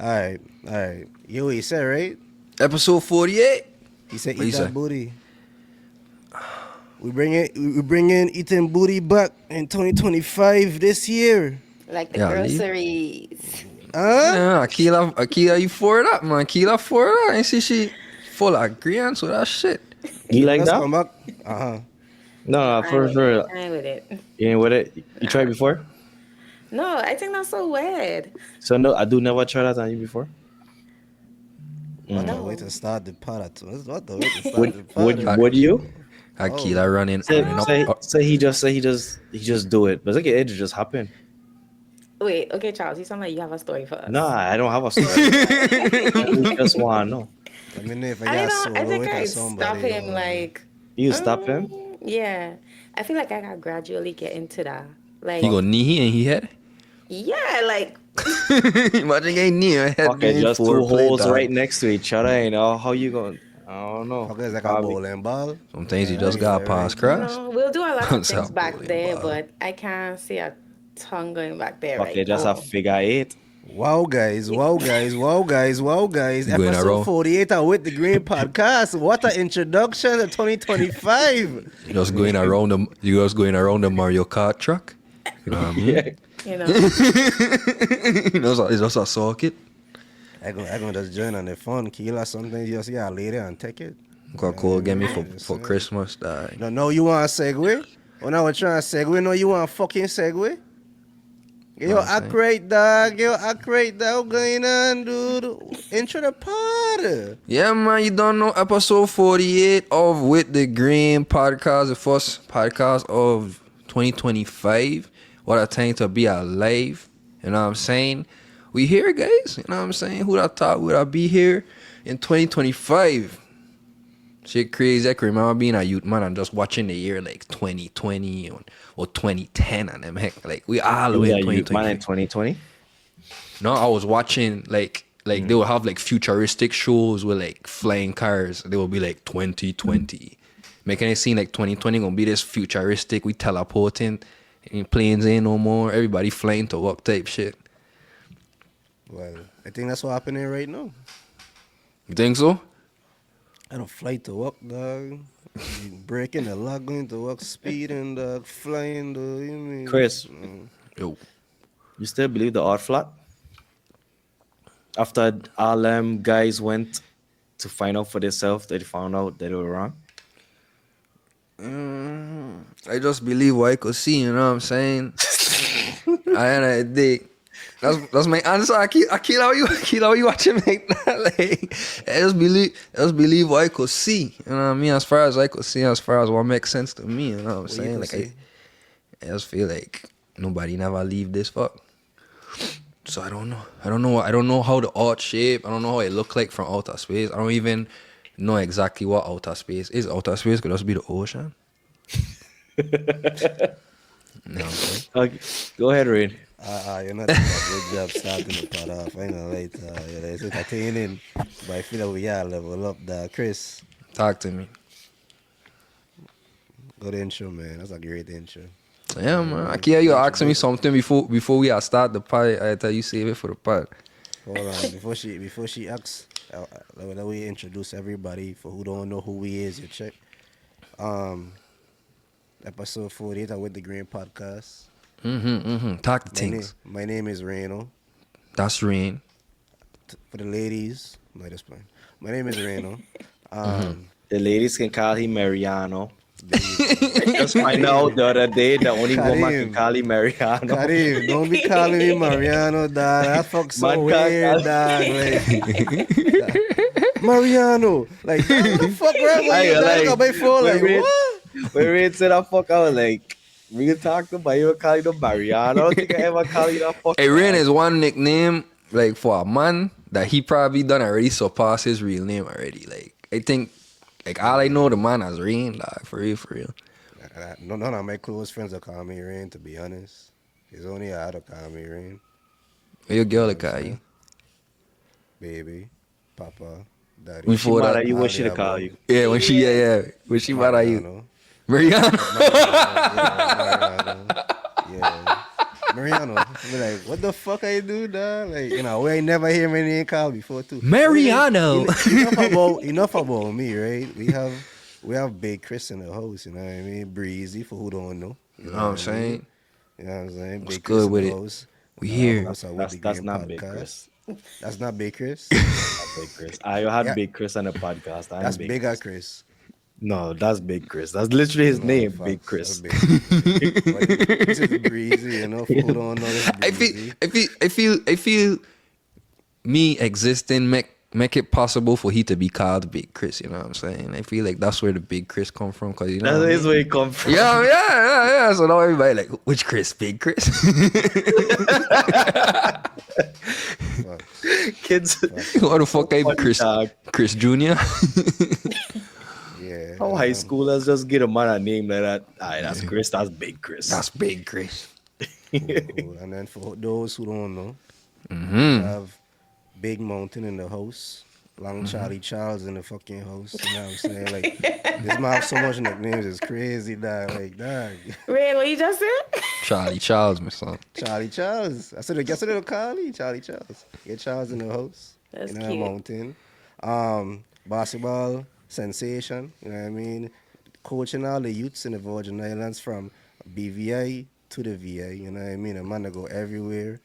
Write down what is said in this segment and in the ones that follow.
All right. You what he said, right? Episode 48. He said, What eat he that say? booty. We bring in eating booty back in 2025 this year. Like the Yeah, leave. groceries. Huh? Yeah, Akila, you for it up, man. Akila for it up. I see she full of agreements with that shit. You like Let's that? come back. Uh-huh. No, for sure. I'm with it. You ain't with it? You tried before? No, I think that's so weird. So no, I do never try that on you before. What the No. way to start the pod? What the way to start the Would pod? would you? Akila running Say, up. he just do it. But it's like it just happened. Wait, okay, Charles, you sound like you have a story for us. Nah, I don't have a story. We just want to know. Let me know if I got don't. solo I think with I'd somebody. stop him. Like, You stop him? yeah. I feel like I gotta gradually get into that. Like, He go knee and he head. yeah, like Imagine getting knee and head. Okay, being just two foreplay, holes dog. right next to each other. You know how you going? I don't know. Okay, it's like a Probably. bowling ball. Sometimes you just gotta pass you cross. know, we'll do a lot of That's things how back bullying there, ball. but I can't see a tongue going back there. Okay, right just now. a figure eight. Wow, guys. Wow, guys. Wow, guys. Wow, guys. You going Episode around? 48 of With the Green podcast. What an introduction to 2025. You just going around the Mario Kart truck. You know what I mean? Yeah. You know, It's just a socket. I gonna just join on the phone. Kila, sometimes you just get a lady and take it. Got cool get me for Christmas. Dog. No, you want a segue? When I was trying to segue, no, you want a fucking segue? Yo, act right, dog. Yo, act right, dog. What's going on, dude? Intro the pod. Yeah, man, you don't know episode 48 of With the Green podcast, the first podcast of 2025. What a time to be alive. You know what I'm saying? We here, guys. You know what I'm saying? Who'd I thought would I be here in 2025? Shit crazy. I can remember being a youth man and just watching the year like 2020 or 2010 and them heck. Like we all the way in You man 2020. in 2020. No, I was watching like they will have like futuristic shows with like flying cars. They will be like 2020. Making it seem like 2020 gonna be this futuristic. We teleporting, ain't planes ain't no more. Everybody flying to work type shit. Well, I think that's what's happening right now. You think so? I don't fly to work, dog. Breaking the law, going to work, speeding, dog, flying, dog. You mean? Chris, Yo. you still believe the odd flat? After all them guys went to find out for themselves, they found out that they were wrong. I just believe what I could see, you know what I'm saying? I dig. That's my answer. I keep how you watching like that. Like I just believe what I could see. You know what I mean? As far as I could see, as far as what makes sense to me, you know what I'm What you saying? could Like see? I just feel like nobody never leave this fuck. So I don't know. I don't know how the art shape. I don't know how it look like from outer space. I don't even know exactly what outer space is. Outer space could just be the ocean. You know what I'm saying? Okay, go ahead, Rain. You're not doing a good job starting the pod off. I ain't gonna lie to you. It's entertaining, but I feel like we gotta level up, dog. Chris, Talk to me. good intro, man. That's a great intro. Yeah, man. I hear you asking me something before we start the pod. I tell you save it for the pod. Hold on, before she asks, let me introduce everybody for who don't know who he is. You check. Episode 48 of With the Green podcast. Talk the things. My name is Reno. That's rain. For the ladies, no, just playing. My name is Reno. The ladies can call him Mariano. Just find out the other day the only woman can call him Mariano. Karim, don't be calling me Mariano, dog. That fuck so Man, weird, dog. Like, Mariano. Like, what the fuck wrong with you, dog? Got my phone, like, what? When Rain said that fuck, I was like, we talk to but you call him Mariano. I don't think I ever call you that fuck. Hey, Rain is one nickname like for a man that he probably done already surpass his real name already. Like I think, like all I know the man as Rain, like for real. None of my close friends will call me Rain, to be honest. It's only I to call me Rain. What your girl like call you? Baby, Papa, Daddy. She Before mad that, at you, what she to call you? yeah, when she mad at you, Mariano. Mariana. Yeah. Mariano. Be like, what the fuck I do, dog? Like, we ain't never hear my name called before too. Mariano. Enough about me, right? We have Big Chris in the house, you know what I mean? Breezy for who don't know. You know what I'm saying? You know what I'm saying? What's Big Chris good in with the it? house. We here. That's not Big Chris. That's not Big Chris. Big Chris. I had Yeah. Big Chris on the podcast. That's Bigger Chris. No, that's Big Chris. That's literally his name, Facts. Big Chris. That's Big. But this is Breezy, for who don't know this Breezy. I feel me existing make it possible for he to be called Big Chris. You know what I'm saying? I feel like that's where the Big Chris come from, cause you know That what I is mean? where he come from. Yeah. So now everybody like, which Chris? Big Chris? Facts. Kids. What the fuck? I'm Funny Chris. dog. Chris Jr. Yeah. How high schoolers just get a man a name like that? Aye, that's Chris. That's Big Chris. That's Big Chris. Cool. And then for those who don't know, Mm-hmm. we have Big Mountain in the house. Long Charlie Charles in the fucking house. You know what I'm saying? Like, this man have so much nicknames. It's crazy, dog. Like, dog. Ray, what you just said? Charlie Charles, my son. Charlie Charles. Guess what they'll call you? Charlie Charles. Get Charles in the house. That's in the cute. mountain. Basketball sensation. You know what I mean? Coaching all the youths in the Virgin Islands from BVI to the VA. You know what I mean? A man to go everywhere.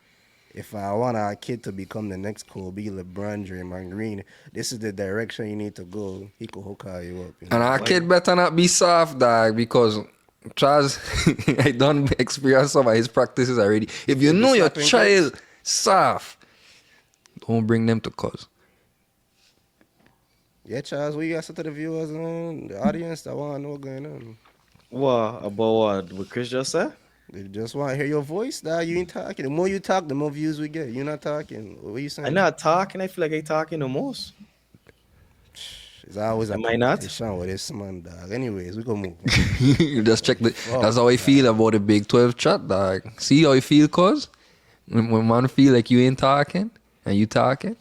If I want our kid to become the next Kobe, LeBron, Draymond Green, this is the direction you need to go. He could hook you up. You know? And our kid better not be soft, dog, because Charles, I done experience some of his practices already. If you know your child soft, don't bring them to cause. Yeah, Charles, what you got to say to the viewers and the audience that want to know what's going on? What about what Chris just said? They just want to hear your voice, dog. You ain't talking. The more you talk, the more views we get. You're not talking. What you saying? I'm not talking. I feel like I talking the most. It's always a Am I not? competition with this man, dog. Anyways, we gonna move on. You just check the. That's how I feel about the Big 12 chat, dog. See how I feel, cause when man feel like you ain't talking and you talking.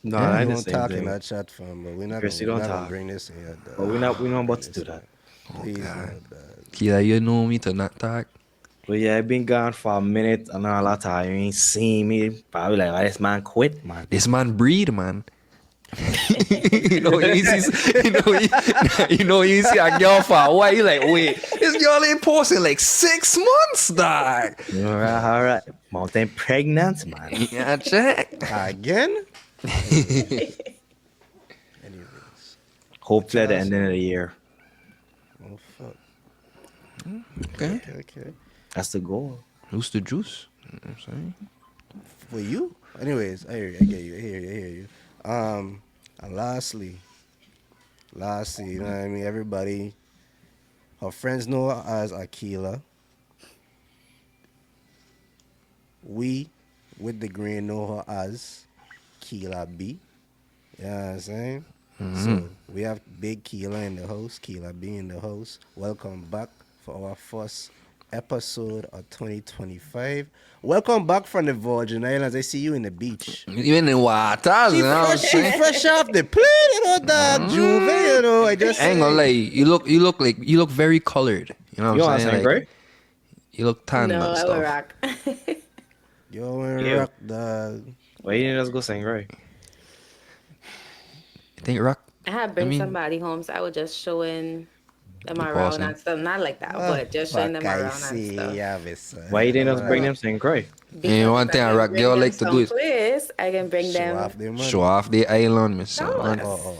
No, We I don't just talk saying in that. that chat, fam. But we're not Chris, you gonna, don't we're not talk. gonna bring this in here, dog. But we're not about to do that. Please, no, dog. Kila, you know me to not talk. But yeah, I've been gone for a minute and all that time. You ain't seen me. Probably like, oh, this man quit, man. This man breed, man. you know, you see a girl for a while. You like, wait, this girl ain't posting like 6 months, dog. All right. Mountain pregnant, man. Yeah, check. Again? Anyways. Hopefully at the end of the year. Oh, fuck. Okay. Okay. That's the goal. Who's the juice? You know what I'm saying? For you? Anyways, I hear you. I hear you. And lastly, you know what I mean? Everybody, her friends know her as Akila. We, with the green, know her as Keela B. You know what I'm saying? So we have Big Keela in the house, Keela B in the house. Welcome back for our first episode of 2025. Welcome back from the Virgin Islands. I see you in the beach. Even in waters, you know what I'm saying? Fresh off the plane, you know, dog. Juve, you know. I just I ain't gonna lie, you look very colored. You know You what want I'm to saying? say, Like, right? you look tan No, and I will stuff. rock. Yo, in Yeah. rock, dog. Why you didn't just go sing, right? You think rock? I had bring I mean- somebody home, so I was just showing them The around person. and stuff. Not like that, but just showing them Fuck, I around see, and stuff. yeah, miss. Why you didn't just bring them sing, right? Yeah, one thing I a can rock bring girl them like to do is someplace, I can bring Show them. off their money. show off the island, miss. No. Man. Oh.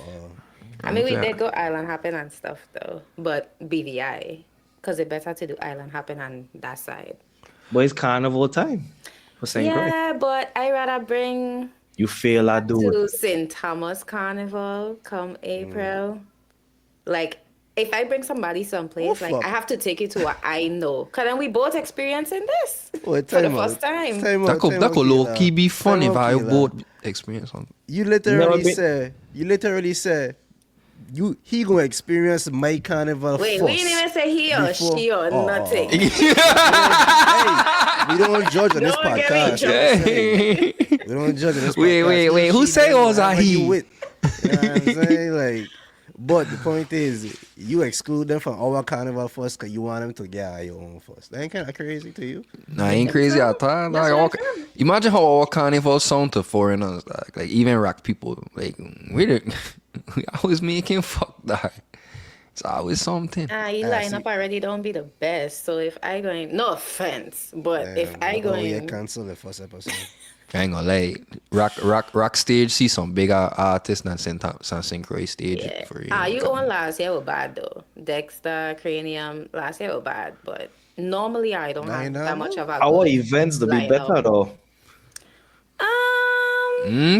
I mean, we Yeah. did go island hopping and stuff though, but BVI, because it's better to do island hopping on that side. But it's carnival time. For St. Croix. Yeah, but I rather bring You feel I do it. to St. Thomas Carnival come April. Like, if I bring somebody someplace, Oh, like fuck. I have to take you to what I know. Cause then we both experiencing this Wait, for the time out. first time. Time That out, could time out, low Keela. key be fun Time if out, I Keela. both experience something. You Never literally been- say, he gonna experience my carnival Wait, first. we didn't even say he or before- she or Oh, nothing. Hey, we don't judge on this Don't get me podcast. drunk. We don't judge on this Wait, podcast. wait, wait. Who She, say them, was a whoever he? you with. You know what I'm saying? Like, But the point is, you exclude them from our carnival first because you want them to get your own first. That ain't kind of crazy to you? Nah, ain't crazy at all. That's Like, what I said. imagine how our carnival sound to foreigners. Like even rock people. Like we always making fuck that. It's always something. You Ah, line see. up already don't be the best. So if I going, no offense, but if I You going, cancel the first episode. I ain't gonna lie. Rock stage see some bigger artists than St. Croix stage yeah. for you. You on last year were bad though. Dexter, Cranium, last year were bad, but normally I don't Nah, have nah, that much no. of a Our good events to be lineup. better though.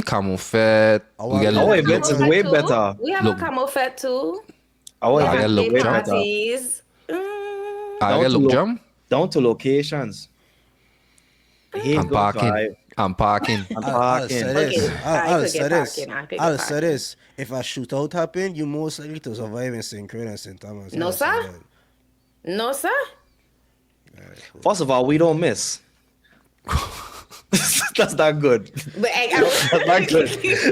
Camel Fat. We get Our Our look, events is Camo way Fett too. better. We have Look. a Camo Fett too. Our We I have get events look day way jump. better. parties. I get look jump. Down to locations. Hate I'm good parking. vibe. I'm parking. I'm I'll say parking. this. Okay, I I'll could say get this. parking. I could get I'll say parking. this. If a shootout happen, you most likely to survive in St. Croix and St. Thomas. No, I'll say sir. that. No, sir. First of all, we don't miss. That's not good. But That's not good.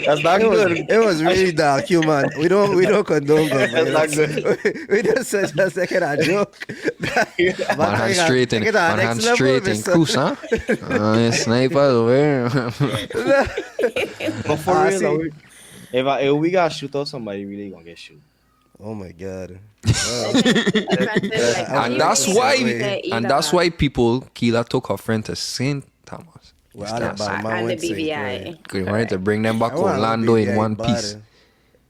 That's not good. It was really dark, human. We don't condone gun That's not violence. good. We just said just like a joke. One hand straight and one hand straight and cruise, huh? Sniper over. But for Ah, real, see. though, if we got shoot out, somebody really gonna get shoot. Oh my god. And that's why people Keela took her friend to St. Thomas. Well, Alabama and the went St. Croix. BVI. They wanted to bring them back I wanna go Orlando in BVI one bad. piece.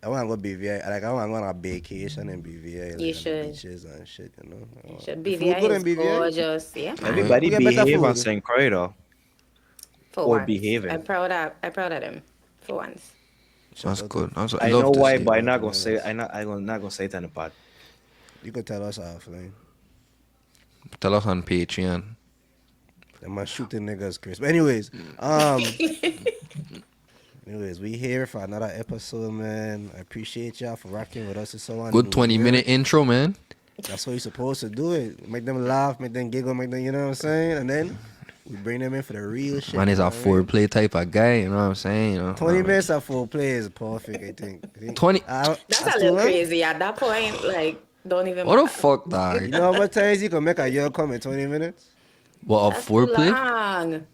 I want to go BVI. Like I want to go on a vacation in BVI. Like, You on the should. beaches and shit. You know. Should The food BVI good is in BVI? gorgeous. Yeah. Everybody We get better behave on food. St. Croix though. For Or once. behaving. I'm proud of them. For once. That's good. I I love know to why, see but it. I'm not gonna say. I'm not gonna say it on the pod. You could tell us offline. Tell us on Patreon. Am I shooting niggas, Chris? But anyways, we here for another episode, man. I appreciate y'all for rocking with us. It's so on. Good 20-minute intro, man. That's what you're supposed to do it. Make them laugh, make them giggle, make them, you know what I'm saying? And then we bring them in for the real shit. Man is you a know what I mean? foreplay type of guy, you know what I'm saying? You know? 20 minutes of full play is perfect, I think. 20 That's a little crazy. At that point, like, don't even. What the fuck, dog? You know how much times you can make a girl come in 20 minutes? What, a That's too foreplay? long.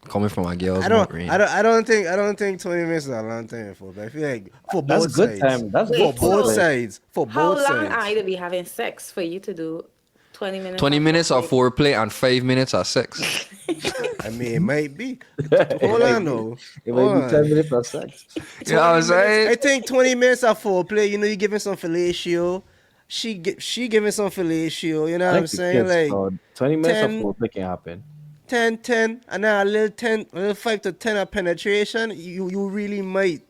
Coming from a girl's I don't think 20 minutes is a long time for foreplay. I feel like for That's both good sides. time. That's Wait, good For both so- sides. For How both long sides. are you to be having sex for you to do 20 minutes? 20 of minutes of foreplay? foreplay and 5 minutes of sex. I mean, it might be. Hold on, though. It Hold might be 10 on. minutes of sex. You know what I'm I saying? think 20 minutes of foreplay, you know, you giving some fellatio. She giving some fellatio, you know what I'm saying? Like 20 minutes 10 of foreplay can happen. 10, and then a little 5 to 10 of penetration, you really might,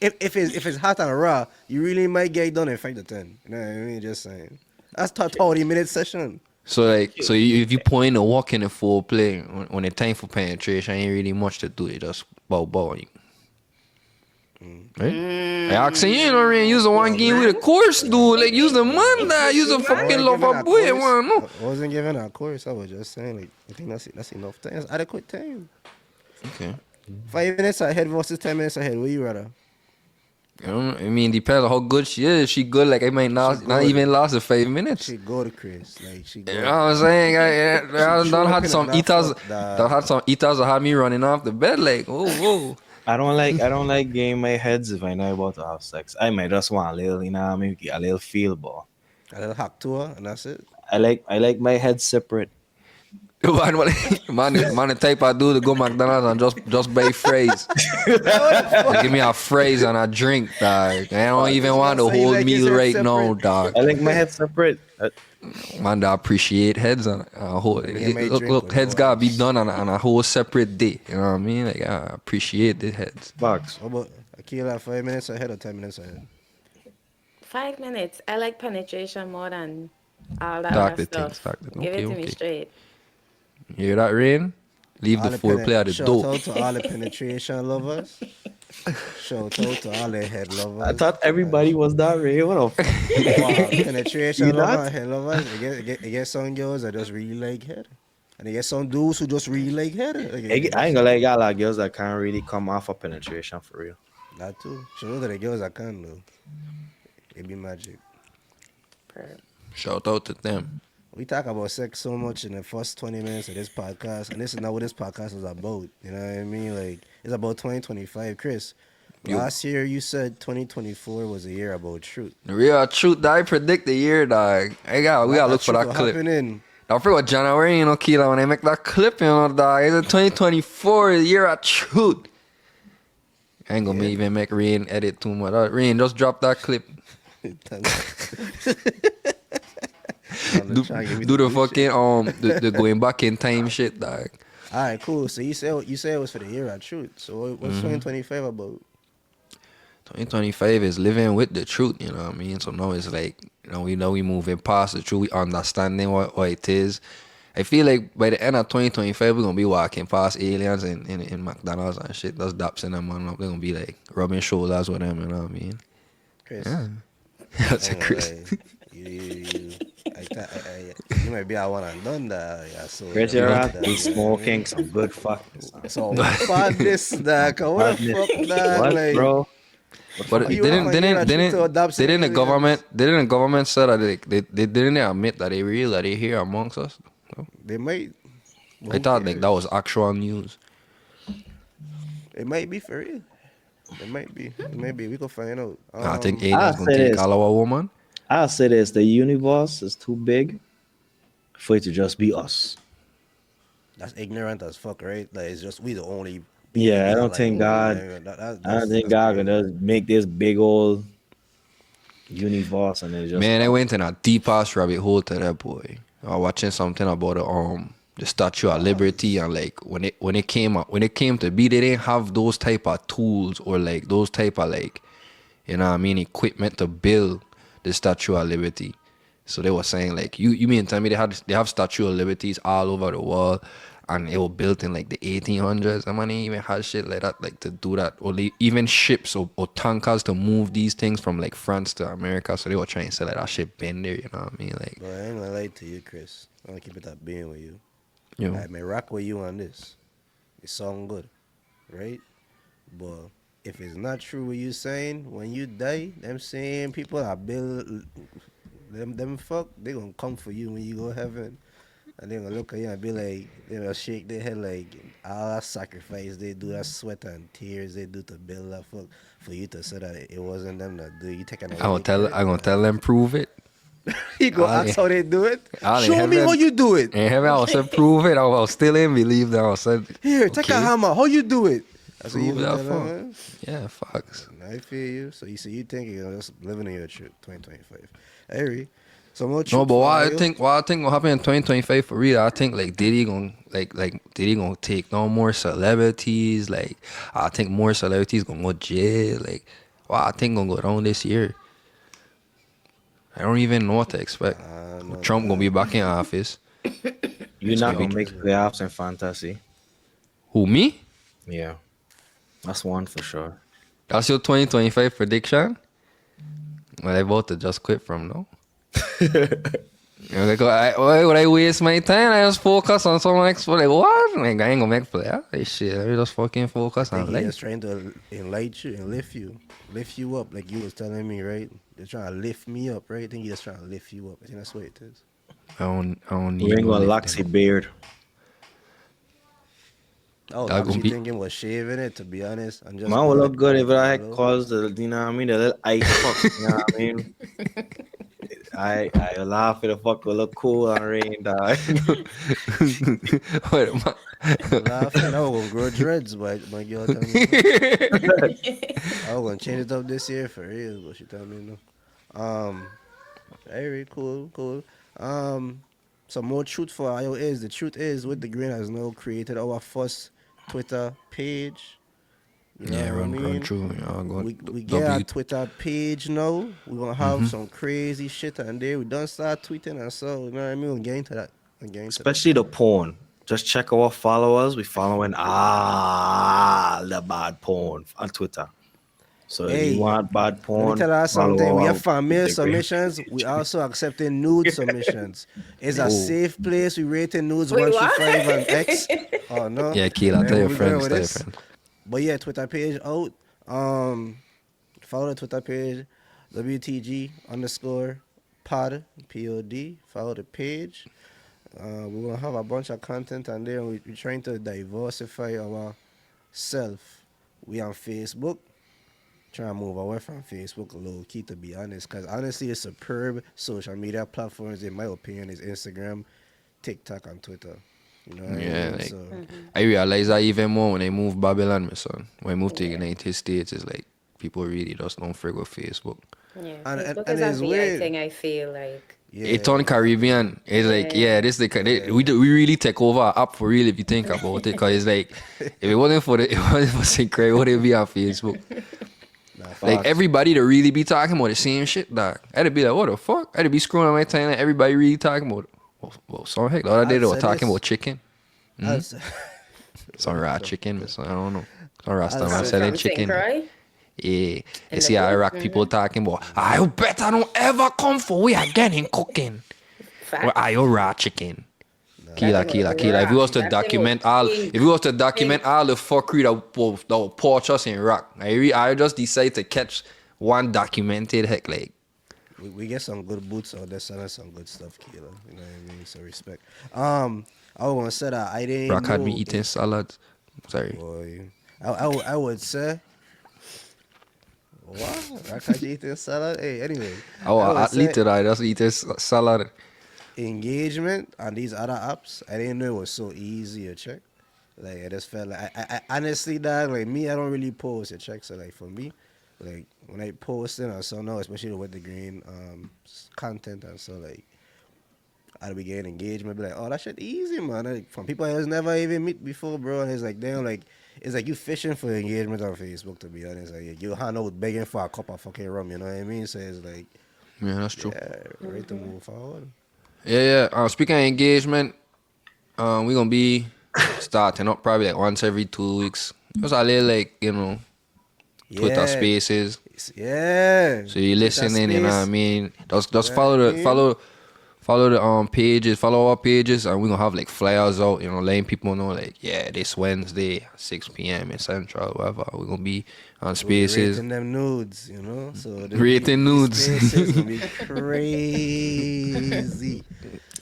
if it's hot and raw, you really might get it done in 5 to 10. You know what I mean? Just saying. That's a 30-minute session. So if you point a walk in a foreplay, when it's time for penetration, ain't really much to do. It just bow. Right? I asking you, know, man, use the one game with a course, dude. Like, use the man that. Use the fucking love a boy, man. No. I wasn't giving a course. I was just saying, like, I think that's enough time. That's adequate time. Okay. 5 minutes ahead versus 10 minutes ahead. What you rather? I mean, depends on how good she is. If she good, like, it might not even last the 5 minutes. She go to Chris. Like, she go. You know what I'm saying? I done had some eaters. Done had some eaters that had me running off the bed. Like, whoa. I don't like getting my heads if I know about to have sex. I might just want a little, you know, maybe a little feel, but A little hack to her, and that's it. I like my head separate. Man, the type I do to go McDonald's and just buy phrase. They give me a phrase and a drink, dog. I don't even want the So you whole like meal yours right separate? now, dog. I like my head separate. Man, I appreciate heads on a whole. Yeah, my drink Look, with heads no gotta be ice. done on a whole separate day. You know what I mean? Like, I appreciate the heads. Box. How about Akila 5 minutes ahead or 10 minutes ahead? 5 minutes. I like penetration more than all that Talk other the things, stuff. talk the- Give it to me okay. straight. You hear that, Rain? Leave All the foreplay at the shout door. out to all the penetration lovers. Shout out to all the head lovers. I thought everybody was that way. What the fuck? Wow, penetration You lovers, not? head lovers. It get some girls that just really like head. And they get some dudes who just really like head. Like, I ain't gonna lie, y'all like girls that can't really come off of penetration for real. That too. Shout out to the girls that can though. It be magic. Shout out to them. We talk about sex so much in the first 20 minutes of this podcast, and this is not what this podcast is about. You know what I mean? Like, it's about 2025. Chris, last year you said 2024 was a year about truth. The real truth, dog. I predict the year, dog. We gotta look for that clip. Don't forget January, you know, Keela, when they make that clip, you know, dog. It's 2024, the year of truth. I ain't gonna even make Rain edit too much. Rain, just drop that clip. do the fucking the going back in time shit, dog. All right, cool. So you said it was for the year of truth. So what's 2025 about? 2025 is living with the truth, you know what I mean? So now it's like, you know we moving past the truth, we understanding what it is. I feel like by the end of 2025, we're gonna be walking past aliens in McDonald's and shit. Those daps in them, man. They're gonna be like rubbing shoulders with them, you know what I mean? Chris. Yeah. That's a Chris. You might be a one and done that. Yeah, so Chris, you're out. Be smoking some good fuck. So badness, that what the fuck, that What, like, bro? But didn't the government say that they didn't admit that they real, that they here amongst us? No? They might. I thought like that was actual news. It might be for real. It might be. We can find out. I think aliens gonna take all our woman. I'll say this: the universe is too big for it to just be us. That's ignorant as fuck, right? Like it's just we the only. Yeah, I don't think God. I don't think God gonna just make this big old universe and then just. Man, I went in a deep ass rabbit hole to that boy. I was watching something about the Statue of Liberty, and like when it came to be, they didn't have those type of tools or like those type of like, you know what I mean, equipment to build the Statue of Liberty. So they were saying like, you mean tell me they have Statue of Liberties all over the world, and it was built in like the 1800s. I mean, even had shit like that, like to do that, or even ships or tankers to move these things from like France to America. So they were trying to say like that shit been there, you know what I mean? Like, bro, I ain't gonna lie to you, Chris. I'm gonna keep it that being with you. you know, I may rock with you on this. It sound good, right? But if it's not true what you saying, when you die, them same people that build them fuck, they gonna come for you when you go heaven. And they gonna look at you and be like, they gonna shake their head like all that sacrifice they do, that sweat and tears they do to build that fuck for you to say that it wasn't them that do. You taking I'm gonna tell them prove it. You go ask how they do it. All in Show me heaven. how you do it. In heaven, I was said prove it. I was still in believe that I was said. Here, take a okay. hammer. How you do it? That's what you Prove that tell fuck. them, man. Yeah, fucks. I feel you. So you think you're just living in your truth, 2025. Hey, so much. No, but what I think will happen in 2025 for real, I think like Diddy gonna take no more celebrities. Like I think more celebrities gonna go jail. Like what I think gonna go down this year. I don't even know what to expect. Trump gonna be back in office. You're not gonna make playoffs in fantasy. Who, me? Yeah, that's one for sure. That's your 2025 prediction? Well, I about to just quit from now. Like, why would I waste my time? I just focus on something like what? Like, I ain't gonna make playoffs. Like, shit, I just fucking focus on He's life. just trying to enlighten you and lift you up, like you was telling me, right? They're trying to lift me up, right? I think he's just trying to lift you up. I think that's what it is. I don't need You ain't no gonna lifting. Loxy beard. I was That gonna actually be- thinking was shaving it, to be honest. And just Man will look good if I Hello? cause the, you know what I mean, the little ice fuck, you know what I mean? I laugh if the fuck will look cool on rain, dog. Wait, my- laughing. I was gonna grow dreads, but my girl told me I was gonna change it up this year for real, but she told me no. Very cool. Some more truth for IO is the truth is With the Green has now created our first Twitter page. You know yeah, what I run mean? through. You know, go We get our W- Twitter page now. We're gonna have some crazy shit on there. We don't start tweeting and so you know what I mean? We'll get into that. Especially the porn. Just check our followers. We following all the bad porn on Twitter. So if Hey, you want bad porn, Let me tell you follow something. We our have fan mail With the Green. submissions. We also accepting nude submissions. It's a safe place. We rating nudes Wait, 1 what? through 5 and X. Oh no. Yeah, Keela, tell Where your we friends, going with tell your this? friends. But yeah, Twitter page out. Follow the Twitter page, WTG_pod, POD. Follow the page. We're gonna have a bunch of content on there. We're trying to diversify our self. We on Facebook. Trying to move away from Facebook low key, to be honest, because honestly, it's superb social media platforms. In my opinion, is Instagram, TikTok, and Twitter. You know what I Yeah, mean? like So I realize that even more when they moved Babylon, my son. When I moved to the United States, it's like people really just don't forget Facebook. Yeah, and Facebook and is a it's VI weird. thing, I feel like. It's Yeah, on Caribbean. It's like, Yeah. yeah, this the we really take over our app for real if you think about it. Cause it's like, if it wasn't for it wasn't for Sinclair, would it be on Facebook? nah, Like Facts. everybody to really be talking about the same shit, dog. I'd be like, what the fuck? I'd be scrolling on my timeline. Everybody really talking about it. Well, so heck, the other day they were I'd say talking this. about chicken. I'd say, Some raw chicken, so I don't know. Some rasta I'd man say- selling From chicken. St. Croix? Yeah, I In see the Iraq booth? people talking about, I bet I don't ever come for we again in cooking. Well, Facts. I raw chicken. Kila. That's If about we was to Iraq. That's document about all, ink. if we was to document all the fuckery that will porch us in Iraq, I just decided to catch one documented heck like. we get some good boots out there selling some good stuff, Kilo. You know what I mean? So respect. I was gonna say that I didn't Rock had me know eating salad. Sorry. Boy, I would say. What? I can't eat this salad. Hey, anyway. Oh, I would athlete say I just eat this salad. engagement on these other apps, I didn't know it was so easy to check. Like I just felt like I honestly, dog, like me, I don't really post a check. So like for me, like when I post it or so now, especially with the green content and so like I'll be getting engagement, be like, oh, that shit easy, man. Like, from people I was never even meet before, bro. And it's like, damn, like, it's like you fishing for engagement on Facebook, to be honest. Like, you hand out begging for a cup of fucking rum, you know what I mean? So it's like, Yeah, that's true. yeah, ready to move forward. Yeah. Speaking of engagement, we're gonna be starting up probably like once every 2 weeks. Just a little like, Twitter Yeah. Spaces. Yeah. So you Twitter listening, you know what I space. mean? Just Yeah, follow I the mean. follow the pages, follow our pages, and we're gonna have like flyers out, letting people know like, yeah, this Wednesday 6 p.m. in Central, whatever. We're gonna be on We'll be Spaces. rating them nudes, you know? So Rating nudes. Spaces gonna be crazy.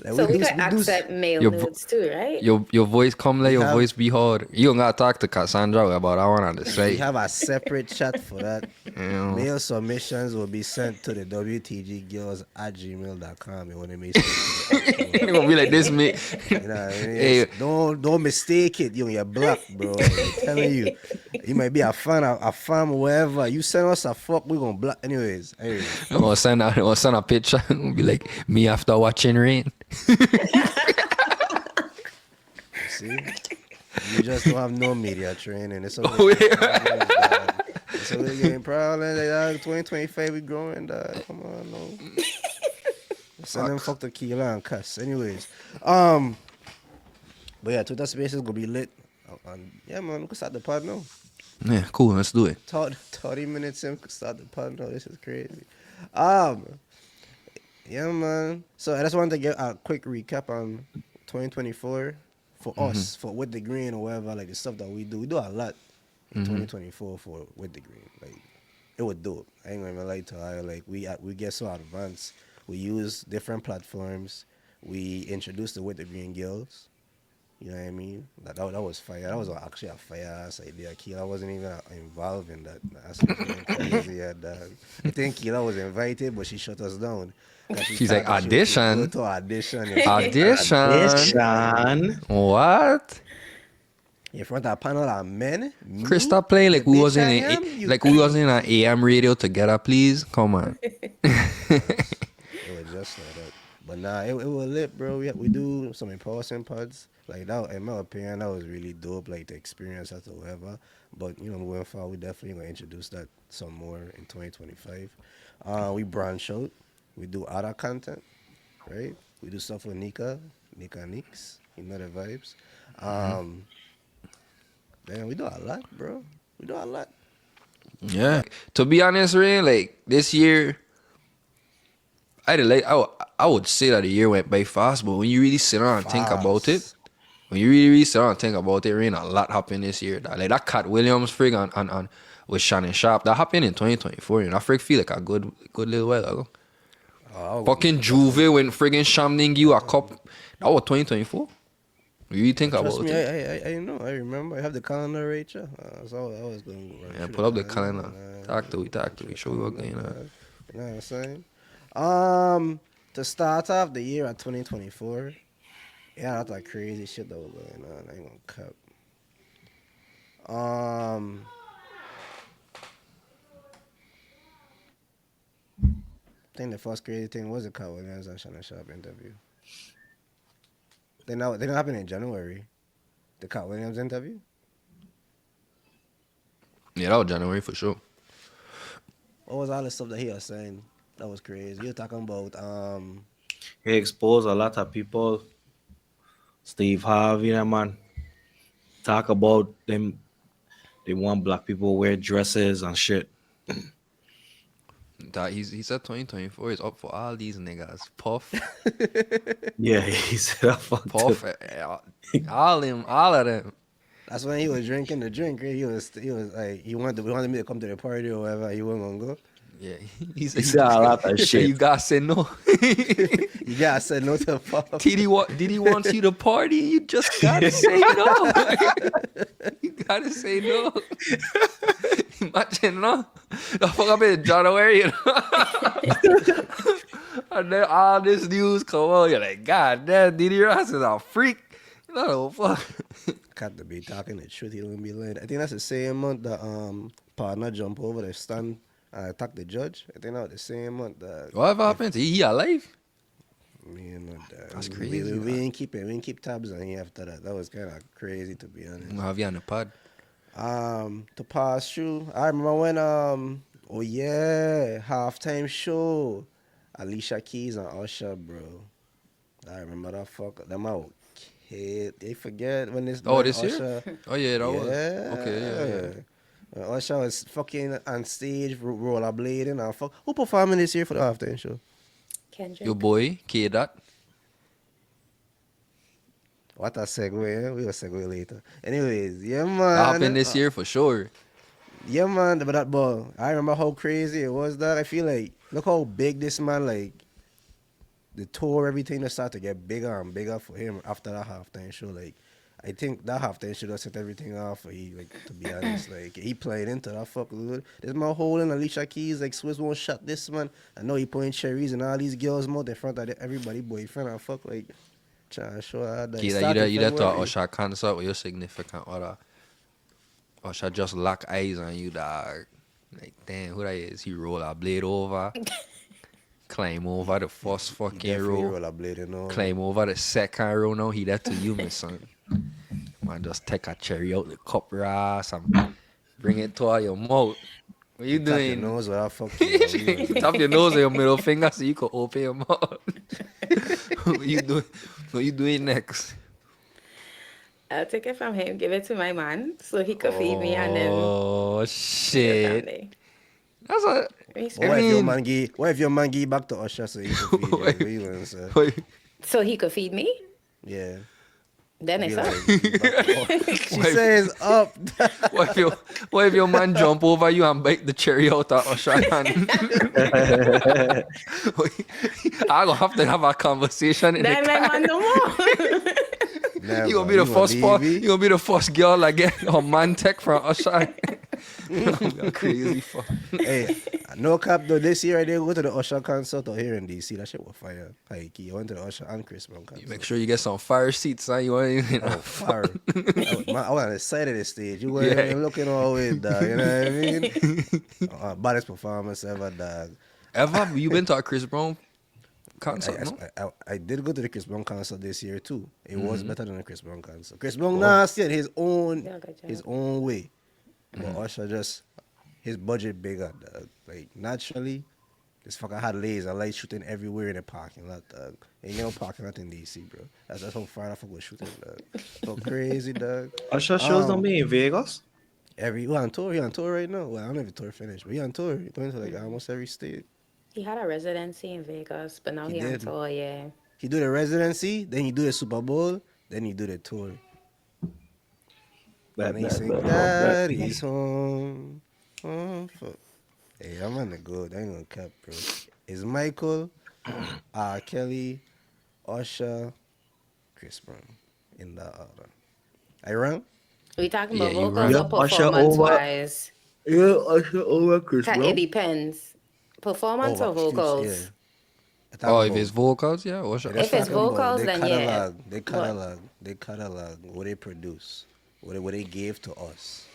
Like, So we do- can do- accept male Your vo- nudes too, right? Your voice come let We your have- voice be heard. You don't gotta talk to Cassandra about that one on the We side. have a separate chat for that. know. Mail submissions will be sent to the WTGgirls@gmail.com. And when they make sense, You're gonna be like this, mate. you know what I mean? Hey. Don't mistake it. You're black, bro. I'm telling you. You might be a fan or whatever. You send us a fuck, we're gonna block. Anyways. I'm gonna send a picture. It'll be like me after watching Rain. See? You just don't have no media training. It's okay. Oh, yeah. So we're getting problems. Like, 2025, we growing, dog. Come on, no. Send them fuck tequila and cuss. Anyways. But yeah, Twitter Spaces gonna be lit. And yeah, man, we can start the pod now. Yeah, cool. Let's do it. 30 minutes in, we can start the pod now. This is crazy. Yeah, man. So I just wanted to get a quick recap on 2024 for us, for With the Green or whatever, like the stuff that we do. We do a lot in 2024 for With the Green. Like, it was dope. I ain't gonna even lie to you. Like, we get so advanced. We use different platforms. We introduced the With the Green girls. You know what I mean? That was fire. That was actually a fire ass idea. Keela wasn't even involved in that. That's crazy. I think Keela was invited, but she shut us down. 'Cause she She's thought like, that she was too audition? good to audition. in Audition. What? front of a panel of men. Me? Chris, stop playing like The we bitch wasn't I in am? You like we wasn't in an AM radio together. Please, come on. It was just like that. But nah, it was lit, bro. We do some in-person pods. Like that, in my opinion, that was really dope. Like the experience as to whatever. But moving forward, we definitely gonna introduce that some more in 2025. We branch out. We do other content, right? We do stuff with Nika Nix. You know the vibes. Man, we do a lot, bro. We do a lot. Yeah. To be honest, Ray, like this year, I would say that the year went by fast, but when you really sit down and think about it, when you really sit down and think about it, ain't a lot happened this year. Dog. Like that Katt Williams frig on with Shannon Sharp, that happened in 2024. And I frig feel like a good little while ago. Oh, Fucking Juve when friggin' Shamning you a cup. That was 2024. You really think trust about me, it? I know. I remember. I have the calendar right here. So I was going to run Yeah, through pull up the calendar. Talk to through me. the Show me what calendar, going on. dog. You know what I'm saying? To start off the year at 2024, yeah, that's like crazy shit that was going on. I ain't gonna cut. I think the first crazy thing was the Katt Williams and Shannon Sharp interview. They don't happen in January. The Katt Williams interview. Yeah, that was January for sure. What was all the stuff that he was saying? That was crazy. You were talking about He exposed a lot of people. Steve Harvey, that man. Talk about them. They want black people wear dresses and shit. That he said 2024 is up for all these niggas. Puff, Yeah, he said I fucked Puff, up. all of them. that's when he was drinking the drink. Right? He was like we wanted me to come to the party or whatever. He wasn't gonna go. Yeah, He said a lot of he said you shit. guys said no. You guys said no to Puff. Did he want you to party? You just gotta say no. You gotta say no. Imagine no. The fuck up in January, you know? And then all this news come on. You're like, God damn, Diddy Ross is a freak. No fuck. Got to be talking the truth. He don't be lying. I think that's the same month that partner jump over the stand and attack the judge. I think that was the same month that. Whatever happened? He alive? Me and that. That's We crazy, didn't keep tabs on him after that. That was kind of crazy to be honest. I'm gonna have you on the pod. To pass through, I remember when oh yeah, halftime show, Alicia Keys and Usher, bro. I remember that fuck. Them out kid. They forget when this. Oh, when this Usher, year? Oh yeah, that was. yeah. Okay, yeah. When Usher was fucking on stage, rollerblading and fuck. Who performing this year for the halftime show? Kendrick. Your boy, K-Dot. What a segue, eh? We will segue later. Anyways, yeah, man. That happened this year for sure. Yeah, man, but that ball. I remember how crazy it was that. I feel like, look how big this man, like, the tour, everything that started to get bigger and bigger for him after that halftime show. Like, I think that halftime show just set everything off for he, like, to be honest. Like, he played into that fuck good. This man holding Alicia Keys, like, Swiss won't shut this man. I know he putting cherries and all these girls mouth in front of everybody boyfriend and fuck, like, trying to show her that. K-Dot, you there to an Usher concert with your significant other. Usher just lock eyes on you, dog. Like, damn, who that is? He roll a blade over. Climb over the first fucking row. Climb over the second row. Now he that to you, my son. Man, just take a cherry out the cup ras and bring it to your mouth. What you Tap your doing? nose where I fuck you. Tap your nose with your middle finger so you can open your mouth. What you doing? What you doing next? I'll take it from him, give it to my man, so he could feed me and then Oh the shit! family. That's a. Respect. What I if your man give back to Usher so he can feed you? What you gonna say? Wait, So he could feed me? Yeah. Then it's Be up. like, she says up. what if your man jump over you and bite the cherry out of Usher hand? I gonna have to have a conversation in Then the my car. man no more. Never. You gonna be the first leave me? You gonna be the first girl I get a man tech from Usher. I'm crazy fuck. Hey, no cap though. This year I did go to the Usher concert out here in DC. That shit was fire. Like, I went to the Usher and Chris Brown concert. Make sure you get some fire seats, son. You want Oh, fire. I was on the side of the stage. You weren't Yeah. even looking all the way, dog. You know what I mean? Baddest performance ever, dog. Ever you been to a Chris Brown concert? No? I did go to the Chris Brown concert this year too. It was better than the Chris Brown concert. Chris Brown nasty in his own Yeah, good job. his own way. But Usher just his budget bigger, dog. Like naturally, this fucker had laser lights shooting everywhere in the parking lot, dog. Ain't no parking lot in DC, bro. That's how far that fuck was shooting, dog. So crazy, dog. Usher shows don't be in Vegas. He on tour right now. Well, I don't know if the tour finished, but he on tour. He going to like almost every state. He had a residency in Vegas, but now He he on did. tour, yeah. He do the residency, then he do the Super Bowl, Then he do the tour. Bet, And he bet, sing, bet, bro, bet. Daddy's home. Fuck. Hey, I'm on the good. I ain't gonna cap, bro. It's Michael, Kelly, Usher, Chris Brown in that order. I wrong? We talking Yeah, about you vocals right. or performance wise? Yeah, Usher over Chris It depends. Performance or Future, yeah. vocals? I talk Oh, if about. it's vocals, yeah. Yeah, Usher, that's If it's Usher. talking about vocals, they then yeah. catalog, What? they catalog what they produce, what they gave to us.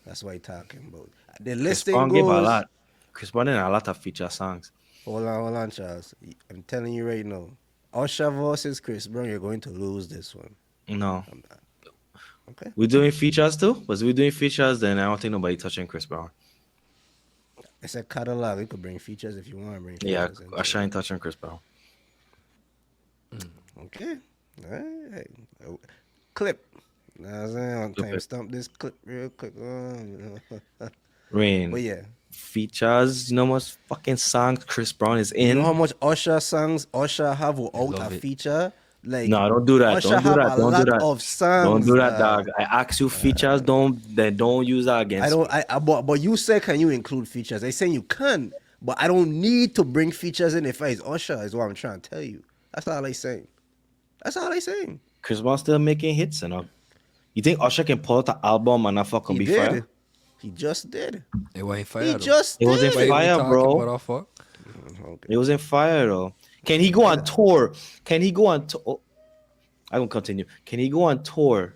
That's what I talking about. The Chris listing Brown gave a goes. lot. Chris Brown did a lot of feature songs. Hold on, Charles. I'm telling you right now. Usher versus Chris Brown, you're going to lose this one. No. I'm not. Okay. We doing features too? Was we doing features? Then I don't think nobody touching Chris Brown. It's a catalog. You could bring features if you want to bring Yeah, features into Usher it. ain't touching Chris Brown. Okay. All right. Clip. Know what I'm saying? On Clip time it. stamp this clip real quick. Rain. But yeah. Features, you know how much fucking songs Chris Brown is You in? know how much Usher songs Usher have without love a it. feature? Like No, don't do that. Usher Don't do have that. a Don't do lot that. of songs. Don't do that, dog. I ask you features, don't use that I against don't. me. But you said, can you include features? I saying you can, but I don't need to bring features in if it's Usher. Is what I'm trying to tell you. That's all I saying. That's all I saying. Chris Brown still making hits, you know. You think Usher can pull out the album and not fucking He be did. fire? He just did. It wasn't fire, He though. just It wasn't did. Why you fire, talking bro. about our fuck? Okay. It wasn't fire though. Can he go on tour? Can he go on tour? I will continue. Can he go on tour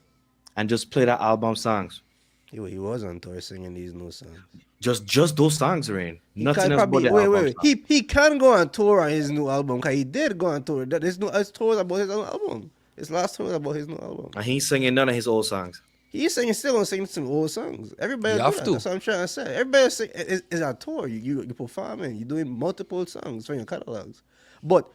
and just play that album songs? He was on tour singing these new songs. Just those songs, Rain. He Nothing can else but probably the wait. album songs. He can go on tour on his new album. Cause he did go on tour. His tour is about his own album. His last tour is about his new album. And he's singing none of his old songs. He's singing still gonna sing some old songs. Everybody You do have that. to. That's what I'm trying to say. Everybody sing is a tour. You performing. You're doing multiple songs from your catalogs. But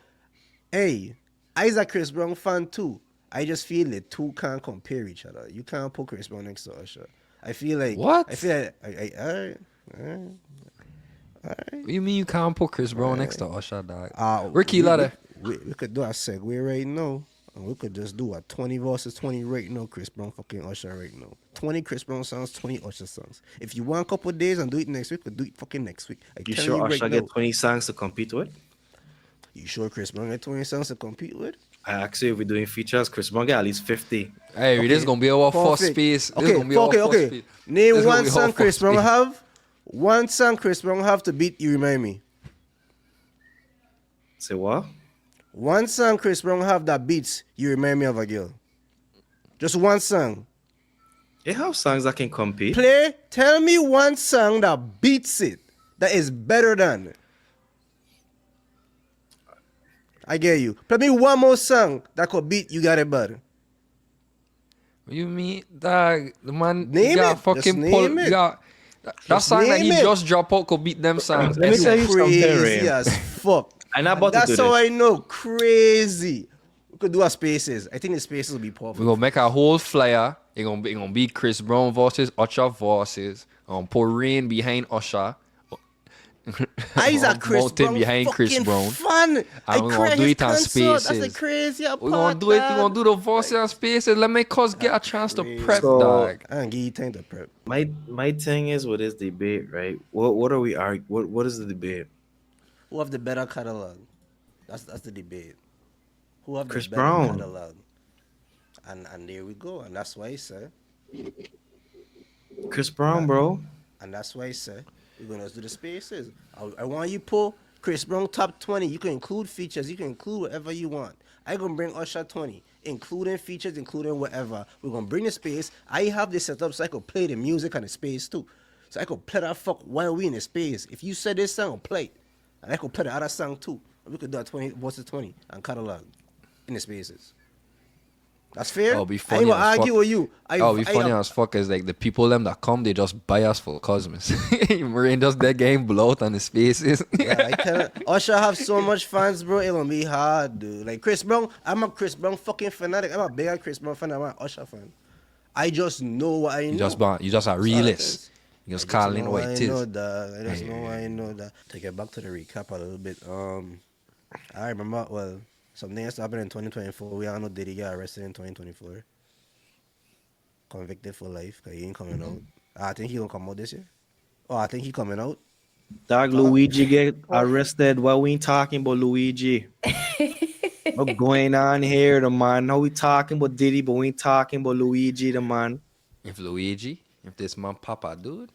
hey, I's a Chris Brown fan too. I just feel the two can't compare each other. You can't put Chris Brown next to Usher. I feel like What? I feel like all right. What do you mean you can't put Chris Brown next to Usher, dog? we- Ricky Ladder. We could do a segue right now. And we could just do a 20 versus 20 right now, Chris Brown fucking Usher right now. 20 Chris Brown songs, 20 Usher songs. If you want a couple of days and do it next week, we could do it fucking next week. I You tell sure right Usher now. get 20 songs to compete with? You sure Chris Brown get 20 songs to compete with? I ask you if we're doing features, Chris Brown get at least 50. Hey, this is gonna be our first Perfect. space. This Okay, gonna be our okay, first okay. space. Name This gonna one be our song Chris first Brown space. have. One song Chris Brown have to beat You Remind Me. Say what? One song Chris Brown have that beats You Remind Me of a Girl. Just one song. They have songs that can compete. Tell me one song that beats it. That is better than. I get you. Play me one more song that could beat You Got It Bad. What you mean, dog? The man Name you got it. fucking Just pull. name it. You got that Just song that he name it. just dropped out could beat them songs. Let me tell you something, Crazy Ray. as fuck. I'm not about to That's do how this. I know. Crazy. We could do our spaces. I think the spaces will be We're perfect. gonna make a whole flyer. It gonna be Chris Brown versus Usher versus. Put Rain behind Usher. I's a Chris Mountain Brown behind Chris fucking Brown. fan. I we're cry gonna do his it on concert. That's the Spaces. crazy part. We're gonna do it. We're gonna do the versus and spaces. Let me cuz get a chance to prep, So- dog. I ain't give you time to prep. My thing is with this debate, right? What are we arguing? What is the debate? Who have the better catalog? That's the debate. Who have Chris the better Brown. catalog? And there we go. And that's why I say. Chris Brown, bro. And that's why I say we're gonna do the spaces. I want you pull Chris Brown top 20. You can include features. You can include whatever you want. I gonna bring Usher 20, including features, including whatever. We're gonna bring the space. I have this set up so I could play the music on the space too. So I could play that fuck while we in the space. If you said this song, I'll play it. And I could play the other song too. And we could do a 20 versus 20 and catalog in the spaces. That's fair. That'll be I ain't funny gonna as argue fuck. with you. That'll be funny as fuck is like the people them that come, they just buy us for Cosmos. Marine does that game blow out on the spaces. Yeah, I can't. Usher have so much fans, bro. It gonna be hard, dude. Like Chris Brown, I'm a Chris Brown fucking fanatic. I'm a bigger Chris Brown fan than I'm an Usher fan. I just know what I know. You just a realist. You just call in what it I know is. that. I just know what I know that. To get back to the recap a little bit. I remember. Well, Something else happened in 2024. We all know Diddy got arrested in 2024. Convicted for life because he ain't coming out. I think he gonna come out this year. Oh, I think he coming out. Dog Talk. Luigi get arrested. Why we ain't talking about Luigi? What's going on here, the man? Now we talking about Diddy, but we ain't talking about Luigi, the man. If Luigi, if this man Papa dude,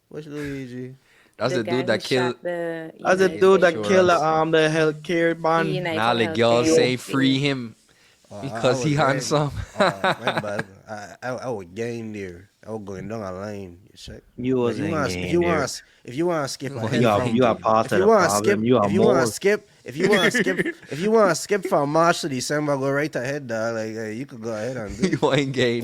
Which Luigi? that's The the guy dude that who killed. shot the That's the United dude that killed Insurance. the healthcare man. United Now the girls Healthcare. say free him I because he was handsome. my bad. I was getting there. I was going down a line. You check. You But wasn't getting there. if you want to skip Well, ahead You are, from, you are part if of you the want to problem. skip, You are if you want more. to skip, if you want to skip, if you want to skip from March to December, go right ahead, dog. Like you could go ahead and do. You ain't game.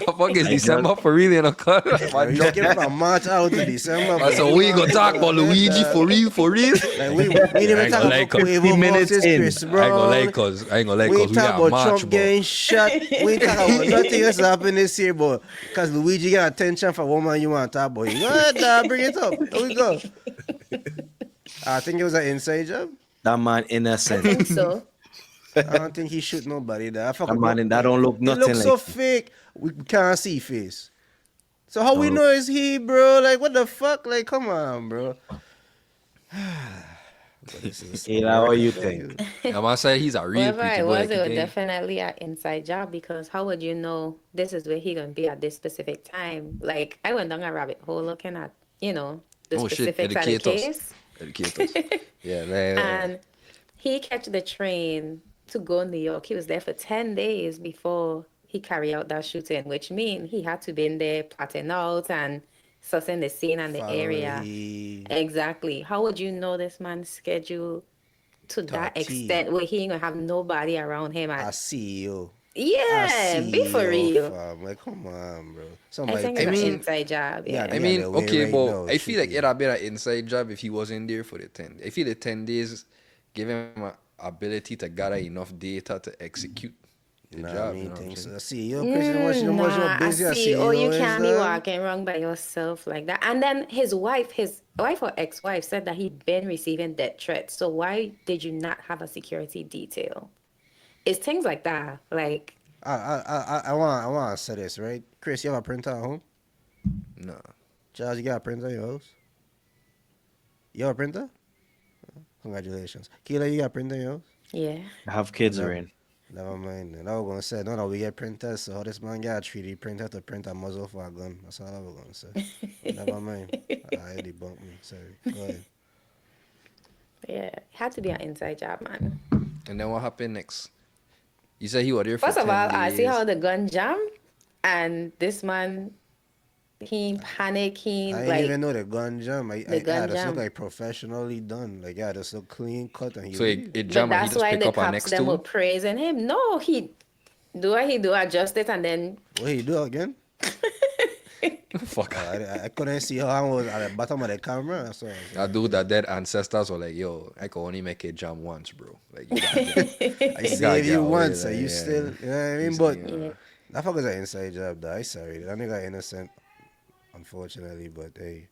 The fuck is I December for real in a cut? You skip from March out to December. but So you we ain't want gonna talk to about go ahead, Luigi dog. for real, for real. Like we didn't even ain't talk gonna about lie, 'cause 50 Quavo minutes versus in. Chris I ain't gonna lie, Brown. cause I ain't gonna lie, We cause ain't we talk got about March, Trump but getting shot. We ain't talk about nothing else happened this year, but because Luigi got attention for woman you want to talk about. Go ahead, dog, bring it up. Here we go. I think it was an inside job. That man I innocent. think so. I don't think he shoot nobody. There. I fuck That with man, that don't look It nothing looks so like. fake. We can't see face. So how we Don't know it's he, bro? Like what the fuck? Like come on, bro. But this is Kayla, what you America for think? you. I'm gonna say he's a real Whoever pretty it boy. was, Like it was game. definitely an inside job because how would you know this is where he gonna be at this specific time? Like I went down a rabbit hole looking at, the Oh shit, specifics of the educate us. case. Educate us. Yeah, man. And he catch the train to go New York. He was there for 10 days before he carried out that shooting, which means he had to be in there plotting out and sussing the scene and the Follow area. he Exactly. How would you know this man's schedule to to a that T. extent where he ain't gonna have nobody around him? A And CEO. A yeah, be for CEO, real. fam. Like, come on, bro. I Somebody think I it's tell an mean, inside job. yeah, Yeah. I yeah, mean, the way okay, right but now, I feel like shooting. it'd have been an inside job if he wasn't there for the 10. I feel the 10 days give him an ability to gather enough data to execute the Nah, I job. mean, You know what I'm things. saying? A CEO, Chris, how much Nah, I busy a see. Oh, CEO you is, can't be dog? walking around by yourself like that. And then his wife or ex-wife said that he'd been receiving death threats. So why did you not have a security detail? It's things like that. Like, I want to say this, right? Chris, you have a printer at home? Nah. Charles, you got a printer in your house? You have a printer? Congratulations. Keela, you got a printer in your house? yeah. I have kids, No. Rain. Never mind. And I was gonna say, no, we get printers. So how this man got a 3D printer to print a muzzle for a gun? That's all I was gonna say. But never mind. I debunked me. Sorry. Go ahead. Yeah. It had to be an inside job, man. And then what happened next? You said he was there for First 10 of all, I see days. how the gun jammed, and this man, he panic, he I didn't like even know the gun jam. the gun This look jam. like professionally done. Like yeah, this look clean cut and he So leave. it But jammed and he that's just why pick the up our cops next them were two. praising him. No, he do what he do, adjust it, and then What he do again? Fuck. I couldn't see how I was at the bottom of the camera. So That dude that dead ancestors were like, yo, I can only make it jam once, bro. Like, you gotta get, I you gotta saved get you away, once, like, and you yeah. still, you know what I mean? He's- But yeah. yeah. that fucker's an inside job, though. I sorry. That nigga innocent, unfortunately. But hey,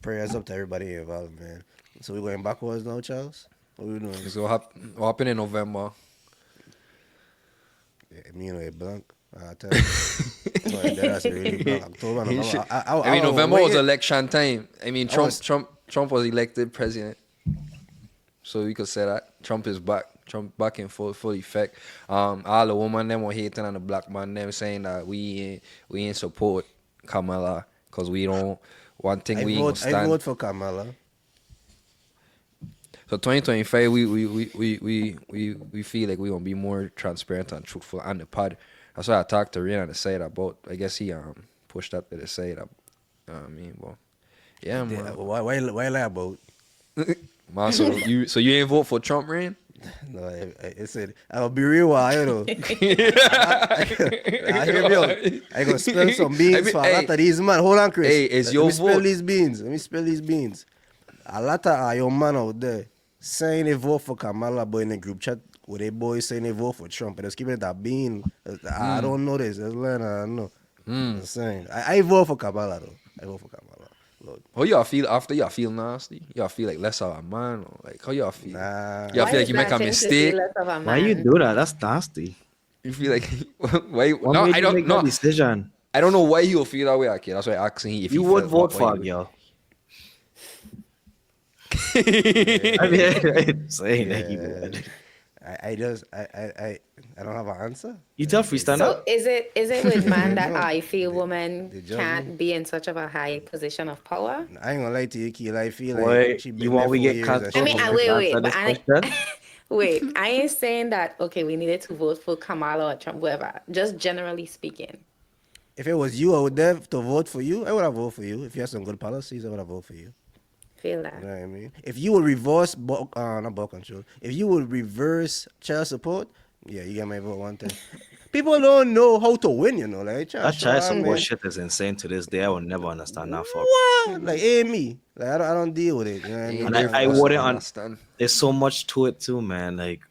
prayers up to everybody involved, man. So we going backwards now, Charles? What we doing? So what happened in November? Yeah, me and a blank. I tell you. No, that's really blank. October, He November. shit. I I mean, November was waiting. election time. I mean, Trump, was- Trump was elected president, so we could say that Trump is back. Trump back in full effect. All the women them were hating on the black man them, saying that we ain't support Kamala because we don't. One thing we ain't gonna I stand. vote for Kamala. So 2025, we feel like we gonna be more transparent and truthful on the pod. That's why I talked to Rian on the side about. I guess he pushed up to the side. I mean, well, yeah, Yeah, man. why lie about? Man, so you ain't vote for Trump, Rian? No, I said, I'll be real, you know. I hear me out. I gonna spill some beans I mean, for a hey, lot of these man. Hold on, Chris. hey, it's Let your me spill vote. these beans. Let me spill these beans. A lot of your man out there saying they vote for Kamala, but in the group chat, with they boys saying they vote for Trump, and just keeping it that bean. I don't know this. Just learn. I don't know. I'm saying. I vote for Kamala though. I vote for Kamala. upload. How y'all feel after y'all feel nasty? Y'all feel like less of a man? Or like how y'all feel? Nah. Y'all Why feel like is you make that a thing to see mistake? less of a Why you man? do that? That's nasty. You feel like why? What No, made I you don't make know. that decision? I don't know why he'll feel that way, okay? That's why I asking if You he would felt vote that for a way. girl. Yeah. I mean, I'm saying that you Yeah. would. I don't have an answer. You tell free stand So up. is it with man that No. I feel They women judge me. can't be in such of a high position of power? I ain't gonna lie to you, Keil. I feel like Boy, she you been there want we 4 get years cut and I she mean, off ain't I before left. you wait, answer wait, but this question? wait, I ain't saying that. Okay, we needed to vote for Kamala or Trump, whatever. Just generally speaking. If it was you, I would have to vote for you. I would have voted for you. If you had some good policies, I would have voted for you. Feel You that. know what I mean? If you would reverse, not bulk control. If you would reverse child support, yeah, you get my vote one time. People don't know how to win, you know. Like, try to That show child them, support man. shit is insane to this day. I will never understand that fuck. What? Like, hey, me. Like, I don't deal with it. You know what I mean? Ain't And I, there Thank for I us to God. wouldn't understand. there's so much to it too, man. Like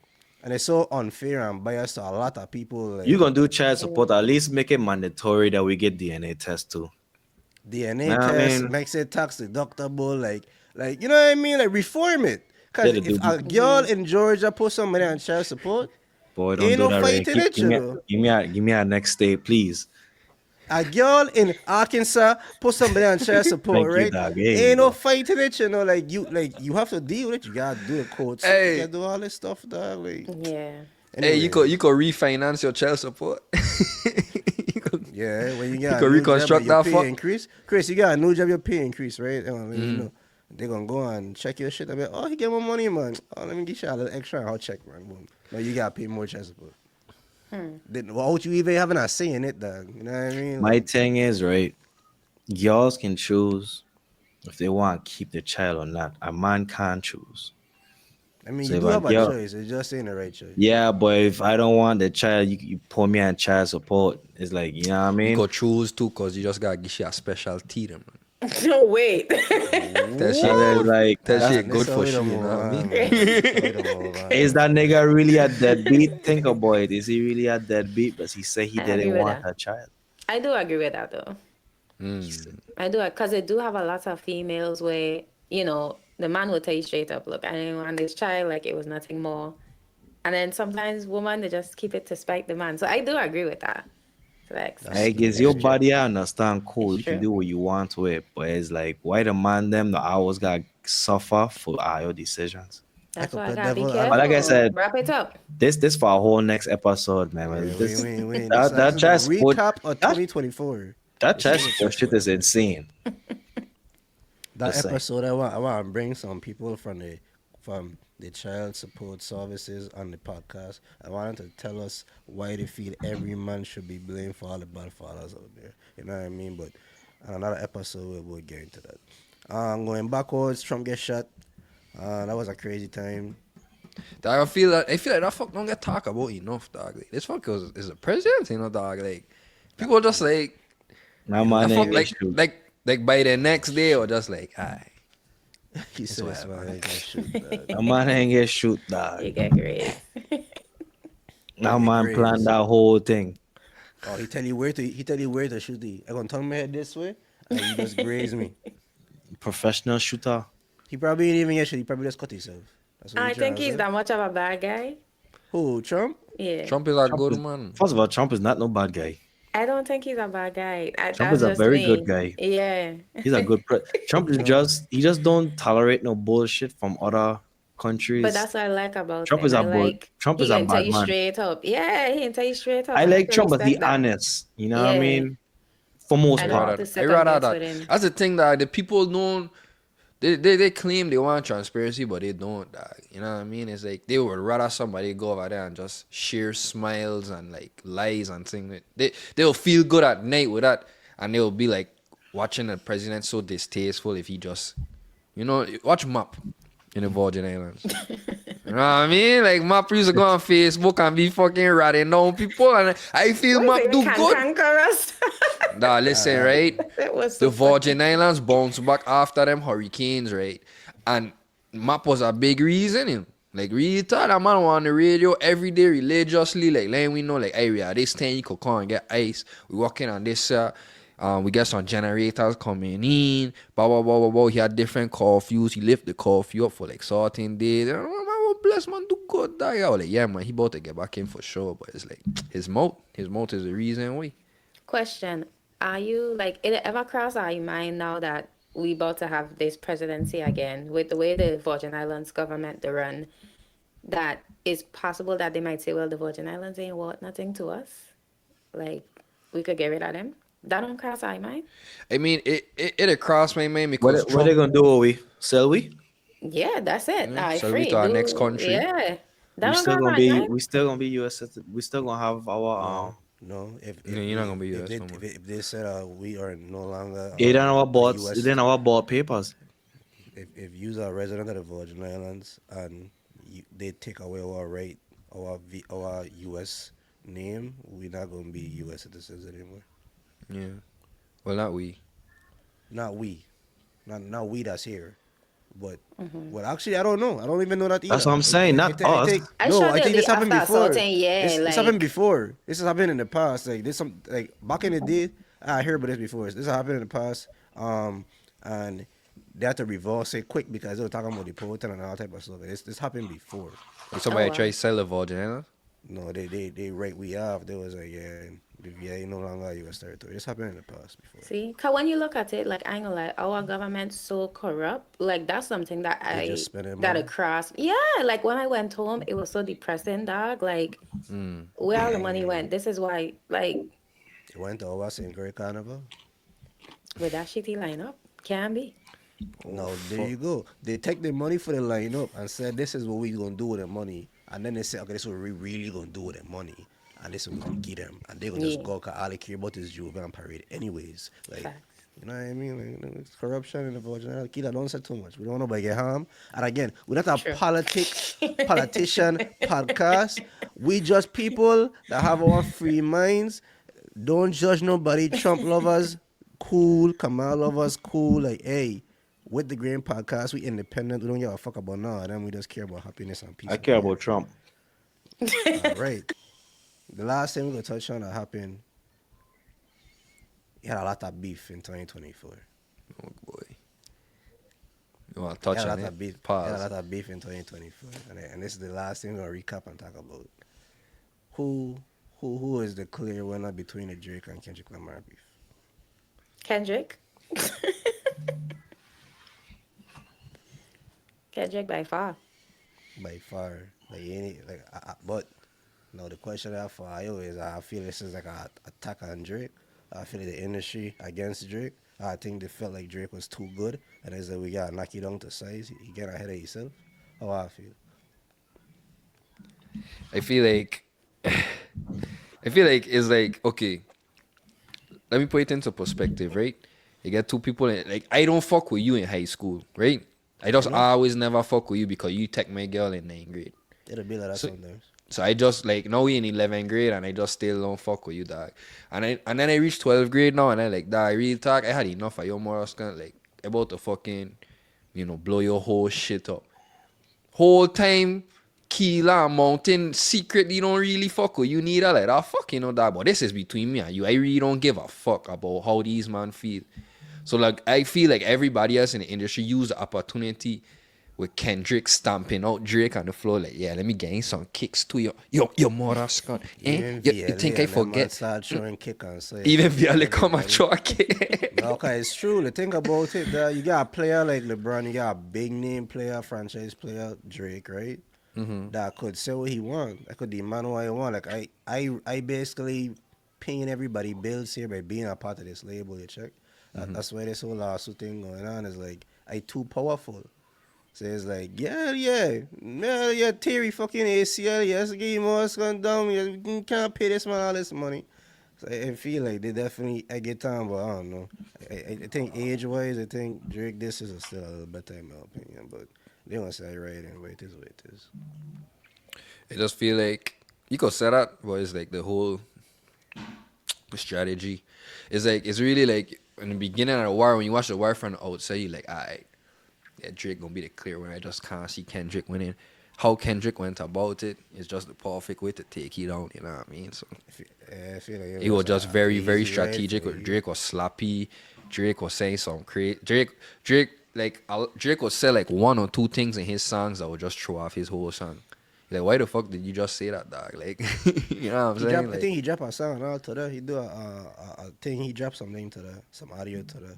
And it's so unfair and biased to a lot of people. Like, you gonna do child support, at least make it mandatory that we get DNA test too. DNA Man, I test mean, makes it tax deductible. Like you know what I mean? Like reform it. Cause they if do. a girl in Georgia put somebody on child support, Boy, don't ain't do no that, Ray. fighting it, you know. Give me a next state, please. A girl in Arkansas put somebody on child support, Thank you, right? dog. There you Ain't no go. fighting it, you know. Like you have to deal with it. You gotta do the courts. You Hey, gotta do all this stuff, dog. Like Yeah. hey, anyway, you could refinance your child support. yeah. When you You got a could new job, but reconstruct your that pay fuck. increase. Chris, you got a new job, your pay increase, right? You know, they're gonna go and check your shit. I mean, oh, he get more money, man. Oh, let me get you a little extra. I'll check, man. Boom. No, you gotta pay more child support. Then why would you even having a say in it, dog? You know what I mean? My Like, thing is, right, girls can choose if they want to keep the child or not. A man can't choose. I mean, So you if do a have a girl, choice. It's just saying the right choice. yeah, but if I don't want the child, you put me on child support. It's like, you know what I You mean? could choose too, cause you just gotta give she a special tea, them. No, wait. That And shit it's good. like, That Ah, shit this good how for we she, don't you move know what I on, mean? man. This how we don't move on. is that nigga really a deadbeat? Think about it. Is he really a deadbeat? But he said he I agree didn't with want that. a child. I do agree with that though. I do, because they do have a lot of females where, the man will tell you straight up, look, I didn't want this child, like it was nothing more. And then sometimes women, they just keep it to spite the man. So I do agree with that. So like, That's Like, true. it's That's your true. body, I understand, cool. it's You can true. do what you want with it. But it's like, why the man them the hours got suffer for your decisions? I That's could why I play gotta be devil But like I careful. said, Wrap it up. this for a whole next episode, man. Yeah, Well, wait. This that is the child support recap of that 2024. that This is child the support shit is insane. that Just saying. episode. I want to bring some people from the child support services on the podcast. I want them to tell us why they feel every man should be blamed for all the bad fathers out there. You know what I mean? But on another episode, we'll get into that. Going backwards, Trump gets shot. That was a crazy time. Dog, I feel like that fuck don't get talked about enough, dog. Like, this fuck is a president, dog. Like people just like Now It man that was fuck ain't get crazy. shoot. like by the next day or just like, aye. He said, what "This man happened. ain't gonna shoot, dog." Now man ain't get shoot, dog. You get grace. Now Get man planned graves. that whole thing. Oh, he tell you where to shoot the. I gonna turn my head this way, and you just graze me. Professional shooter. He probably ain't even get shot. He probably just cut himself. That's what I he think trying to he's say. that much of a bad guy. Who, Trump? Yeah. Trump is a Trump good is, man. first of all, Trump is not no bad guy. I don't think he's a bad guy. Trump That's is a just very good me. guy. Yeah. He's a good Trump is he just don't tolerate no bullshit from other But countries. that's what I like about Trump him. is a I bull. like Trump he is a can tell bad you man. straight up. Yeah, he can tell you straight up. I I have like to Trump, but he respect that. honest. You know what I Yeah. mean? For most I I don't have part. to rather, I second rather guess that. with him. That's the thing that the people don't. They claim they want transparency, but they don't. Dog. You know what I mean? It's like they would rather somebody go over there and just share smiles and like lies and things. They'll feel good at night with that, and they'll be like watching the president so distasteful if he just, watch Map in the Virgin Islands. You know what I mean? Like Map used to go on Facebook and be fucking ratting down people, and I feel What is Map it? do Can good. conquer us? Nah, listen, right? That was The so funny. Virgin Islands bounced back after them hurricanes, right? And Map was a big reason, Like, really thought that man on the radio every day religiously, like, letting we know, like, hey, we are this thing, you could come and get ice. We walking on this, We get some generators coming in. Blah blah blah blah blah. He had different curfews. He lift the curfew up for like 14 days. And, oh, man, bless man, do good. Die. I was like, yeah, man, he about to get back in for sure. But it's like his mouth is the reason why. Question: Are you like it ever cross our mind now that we about to have this presidency again with the way the Virgin Islands government they run? That it's possible that they might say, "Well, the Virgin Islands ain't worth nothing to us. Like we could get rid of them." That don't cross our mind. I mean, it crossed my mind because What they Trump. gonna do? We sell we? Yeah, that's it. Yeah, I shall we free to our next do. country? Yeah, that don't cross our mind. We still gonna be U.S. We still gonna have our No, No, you're not gonna be US no more. if they said we are no longer it in our a boards. It U.S. in our board papers. if you are a resident of the Virgin Islands and they take away our right, our U.S. name, we're not gonna be U.S. citizens anymore. Yeah. Well, not we. Not we, not we that's here, but well, actually, I don't know. I don't even know that either. That's what I'm saying. Not us. I No, sure I they'll think be this happened after before. assaulting, yeah, This happened like- before. This has happened in the past. Like this, some like back in the day, I heard about this before. This happened in the past. And they had to reverse it quick because they were talking about deporting and all type of stuff. This happened before. If somebody wow. try to sell the Virgin Islands. No, they right we have. They was like, yeah, the VA no longer U.S. territory. This happened in the past before. See, cause when you look at it, like I ain't gonna lie, our government's so corrupt. Like that's something that They just spending that money. across. Yeah, like when I went home, it was so depressing, dog. Like where all the money went. This is why, like, It went to our St. Great Carnival. with that shitty lineup, can be. No, there you go. They take the money for the lineup and said, "This is what we gonna do with the money." And then they say, "Okay, this is what we really gonna do with the money." And this is what we gonna give them. And they gonna just Yeah. go, cause all they care about is Juvenile parade, anyways. Like, Facts. you know what I mean? Like, it's corruption in the Virgin Islands. Kila, don't say too much. We don't want nobody get harmed. And again, we're not a True. politician podcast. We just people that have our free minds. Don't judge nobody. Trump lovers, cool. Kamal lovers, cool. Like, hey, with the Green Podcast, we independent. We don't give a fuck about none of them. We just care about happiness and peace. I care about Trump. All right. The last thing we're gonna touch on that happened. He had a lot of beef in 2024. Oh boy. You want to touch He had a on lot of it? beef. He had a Pause. lot of beef in 2024, and this is the last thing we're gonna recap and talk about. Who is the clear winner between the Drake and Kendrick Lamar beef? Kendrick. Kendrick by far. By far, but no. The question I have for you is, I feel this is like an attack on Drake. I feel like the industry against Drake. I think they felt like Drake was too good, and they said we gotta knock you down to size. You get ahead of yourself. How I feel. I feel like it's like, okay, let me put it into perspective, right? You get two people like, I don't fuck with you in high school, right? I just always never fuck with you because you take my girl in 9th grade. It'll be like that So- sometimes. So I just like, now we in 11th grade and I just still don't fuck with you, dog. And then I reached 12th grade now and I like, dog, I really talk, I had enough of your morals, like about to fucking, blow your whole shit up. Whole time, Keela Mountain secretly don't really fuck with you neither. Like, I fuck dog. But this is between me and you. I really don't give a fuck about how these man feel. So like, I feel like everybody else in the industry used the opportunity with Kendrick stamping out Drake on the floor. Like, yeah, let me gain some kicks to your morals, gun. Even You think I forget? Start showing kick and say. Even Viale come at choke. No, okay, it's true. The thing about it, you got a player like LeBron, you got a big name player, franchise player, Drake, right? That could say what he want. That could demand what he want. Like I basically paying everybody bills here by being a part of this label, you check. That's why this whole lawsuit thing going on is like I too powerful. So it's like, yeah, Terry fucking ACL, yes, give him more gun down, you can't pay this man all this money. So I feel like they definitely, I get time, but I don't know. I think age-wise, I think Drake, this is still a little better in my opinion, but they don't say right anyway, it is what it is. I just feel like you could say that, but it's like the whole strategy. It's like, it's really like in the beginning of the war, when you watch the war from the outside, you're like, alright, yeah, Drake gonna be the clear winner. I just can't see Kendrick winning. how Kendrick went about it is just the perfect way to take it out. You know what I mean? So I feel like it was just very, very easy ride strategic. for you. Drake was sloppy. Drake was saying some crazy. Drake would say like one or two things in his songs that would just throw off his whole song. Like, why the fuck did you just say that, dog? Like, you know what I'm saying? I Like, think he dropped a song all to the. He do a thing. He dropped something to the, some audio to the.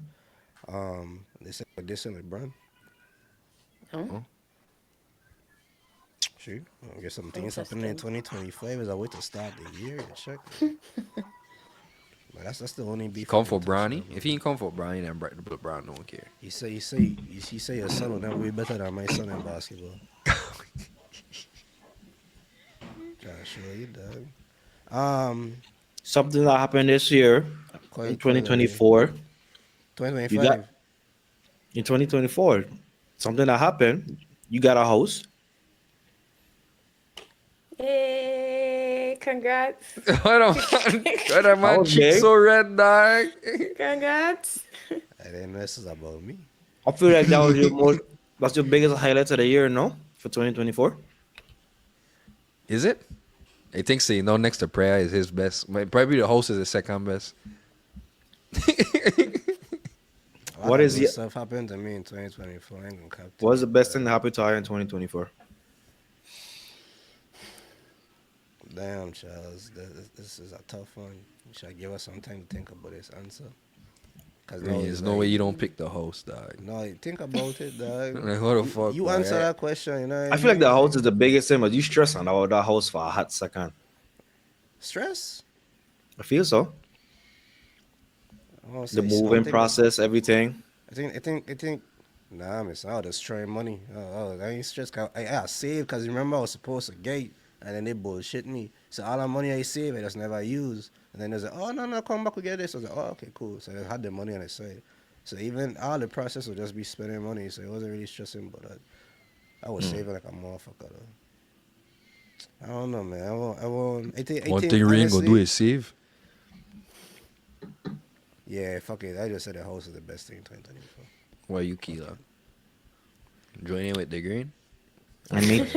They said this in LeBron. Oh, Sure. I guess some things happening in 2025 as a way to start the year. Check. But that's the only beef. come I for can touch Bronny. on, If he ain't come for Bronny, then Brown don't care. he say your son will never be better than my son in basketball. Trying to show you, dog. Something that happened this year in Quite early. 2024. You got 2025. in 2024. Something that happened. You got a house. Yay! Congrats! Why that man was cheek big. so red, dog? Congrats! I didn't know this is about me. I feel like that was your most. That's your biggest highlight of the year, no? For 2024. Is it? I think so. Next to prayer is his best. Probably the host is his second best. What is the the- stuff happened to me in 2024? I ain't gonna cap to What's you. the best thing that happened to her in 2024? Damn, Charles, this is a tough one. You should give us some time to think about this answer. Cause There's no way you don't pick the host, dog. No, think about it, dog. Like, what the fuck? You dog? answer that question, you know. What I feel like the mean? house is the biggest thing, but you stress on about that house for a hot second. Stress. I feel so. I wanna The say moving something, but process, everything. I think. Nah, I'm out destroying money. I ain't stressed. I saved because remember I was supposed to gate, and then they bullshit me. So all the money I saved, I just never used. And then they was like, oh no, come back, we get this. I was like, oh okay, cool. So I had the money on the side. So even all the process would just be spending money. So it wasn't really stressing, but I was saving like a motherfucker. Though. I don't know, man. I won't. I think One thing we ain't gonna do honestly- is save. Yeah, fuck it. I just said the house is the best thing in 2024. Why you, Keela? Joining with the green? I mean,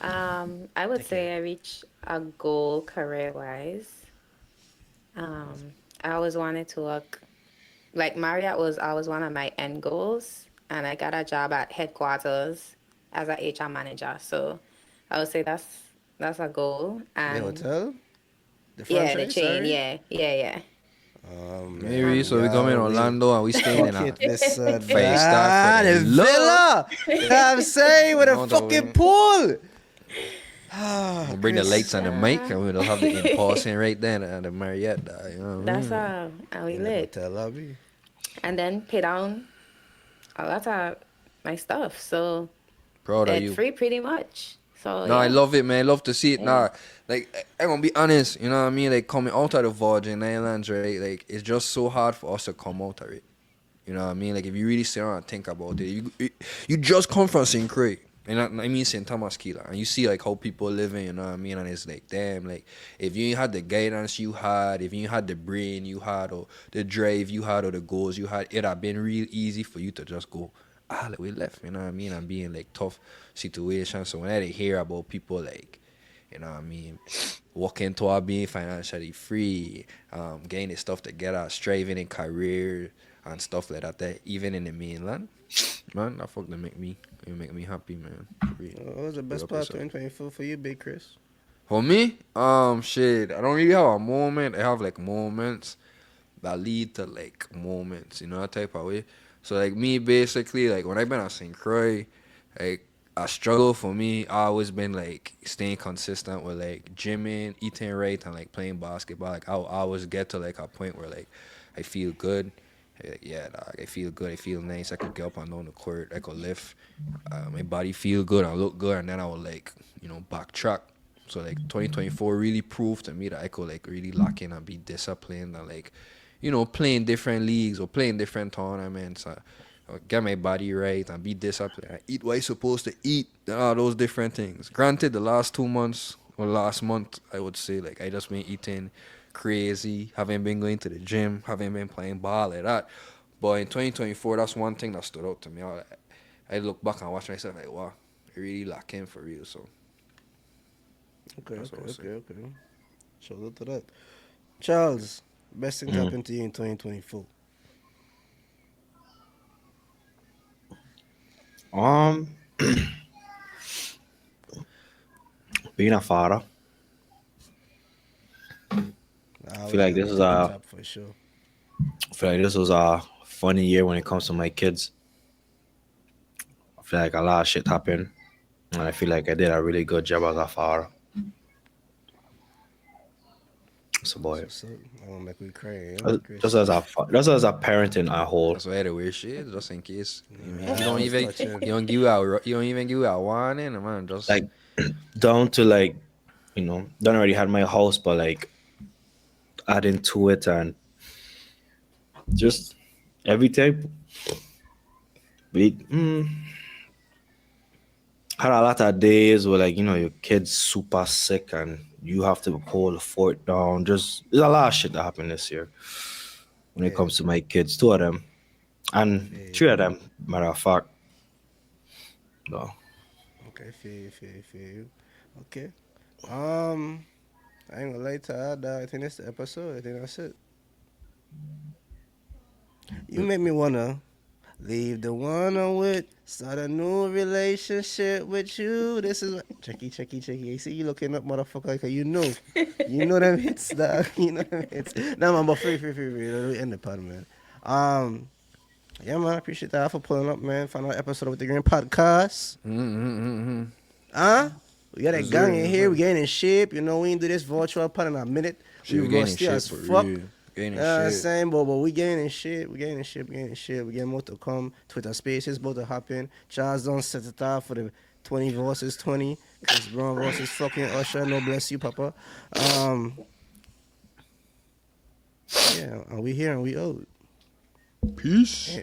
I would say I reached a goal career-wise. I always wanted to work, like Marriott was always one of my end goals, and I got a job at headquarters as a HR manager. So I would say that's a goal. The And hotel? The yeah, franchise? the chain, Sorry? yeah. Maybe so we come in Orlando and we staying in Fuck a it, this Five-star the for the villa. You know what I'm saying? With a No, fucking no. pool. we'll bring the lights and the mic and we'll have the imposing right there and the Marriott. You know what I That's mean? how we In the lit. hotel lobby. And then pay down a lot of my stuff. So Proud of it's you. free pretty much. So No, I yeah. love it, man. I love to see it. Yeah. Nah, like I'm gonna be honest, you know what I mean? Like coming out of the Virgin Islands, right? Like it's just so hard for us to come out of it. You know what I mean? Like if you really sit down and think about it, you just come from St. Croix. And I mean St. Thomas Keeler, and you see like how people living, you know what I mean? And it's like, damn, like if you ain't had the guidance you had, if you ain't had the brain you had, or the drive you had, or the goals you had, it'd have been real easy for you to just go, like we left, you know what I mean? And be in like tough situations. So when I hear about people like, you know what I mean, working toward being financially free, getting the stuff together, striving in career and stuff like that even in the mainland, man, that fuck make me happy, man. For real. What was the best Big up part of yourself. 2024 for you, Big Chris? For me, shit, I don't really have a moment. I have like moments that lead to like moments, you know, that type of way. So like me, basically, like when I've been at St. Croix, like a struggle for me, I always been like staying consistent with like gymming, eating right, and like playing basketball. Like I always get to like a point where like I feel good. Like, yeah, dog, I feel good. I feel nice. I could get up and down the court. I could lift. My body feel good. I look good, and then I would like, you know, backtrack. So like 2024 really proved to me that I could like really lock in and be disciplined and like, you know, playing different leagues or playing different tournaments. Get my body right and be disciplined. And eat what I supposed to eat. All those different things. Granted, the last 2 months or last month, I would say like I just been eating crazy. Haven't been going to the gym. Haven't been playing ball like that. But in 2024, that's one thing that stood out to me. I look back and watch myself like, wow, really lock in for real. So Okay, That's what okay, I'll say. okay, okay. Shout out to that. Charles, best thing to Mm. happen to you in 2024. Um, being a father. I I feel always like gotta this put is that on a top for sure. I feel like this was a funny year when it comes to my kids. I feel like a lot of shit happened, and I feel like I did a really good job as a father. So boy, So I wanna make we cry, yeah? Great just as stuff. a parent in a whole. that's why the weird shit, just in case. You That don't was even touching. you don't even give out warning, man. Just Like down to like, don't already had my house, but like adding to it and just everything. We had a lot of days where like your kid's super sick and you have to hold the fort down. Just there's a lot of shit that happened this year when it Yeah, comes to my kids. Two of them and feel you. three of them. Matter of fact, no. Okay, feel you. Okay. Um, I ain't gonna lie to add that. I think that's the episode. I think that's it. You make me wanna leave the one I'm with, start a new relationship with you. This is checky. You see, you looking up, motherfucker, cause you know them hits, dog. You know them hits. Nah, man, but free. Let me end the pod, man. Um, yeah, man, I appreciate that for pulling up, man. Final episode of the Green Podcast. mm-hmm. Huh? We got a Yes, gang sir, in yes, here. We sir. getting in shape. You know, we ain't do this virtual pod in a minute. Shit, We we getting in rusty shape as for fuck. real. Getting You in know what I'm shape. saying? But we getting in shape. We getting more to come. Twitter Spaces about to happen. Charles don't set it off for the 20 versus 20. Chris Brown versus fucking Usher. No bless you, Papa. Yeah, and we here and we out. Peace. Yeah.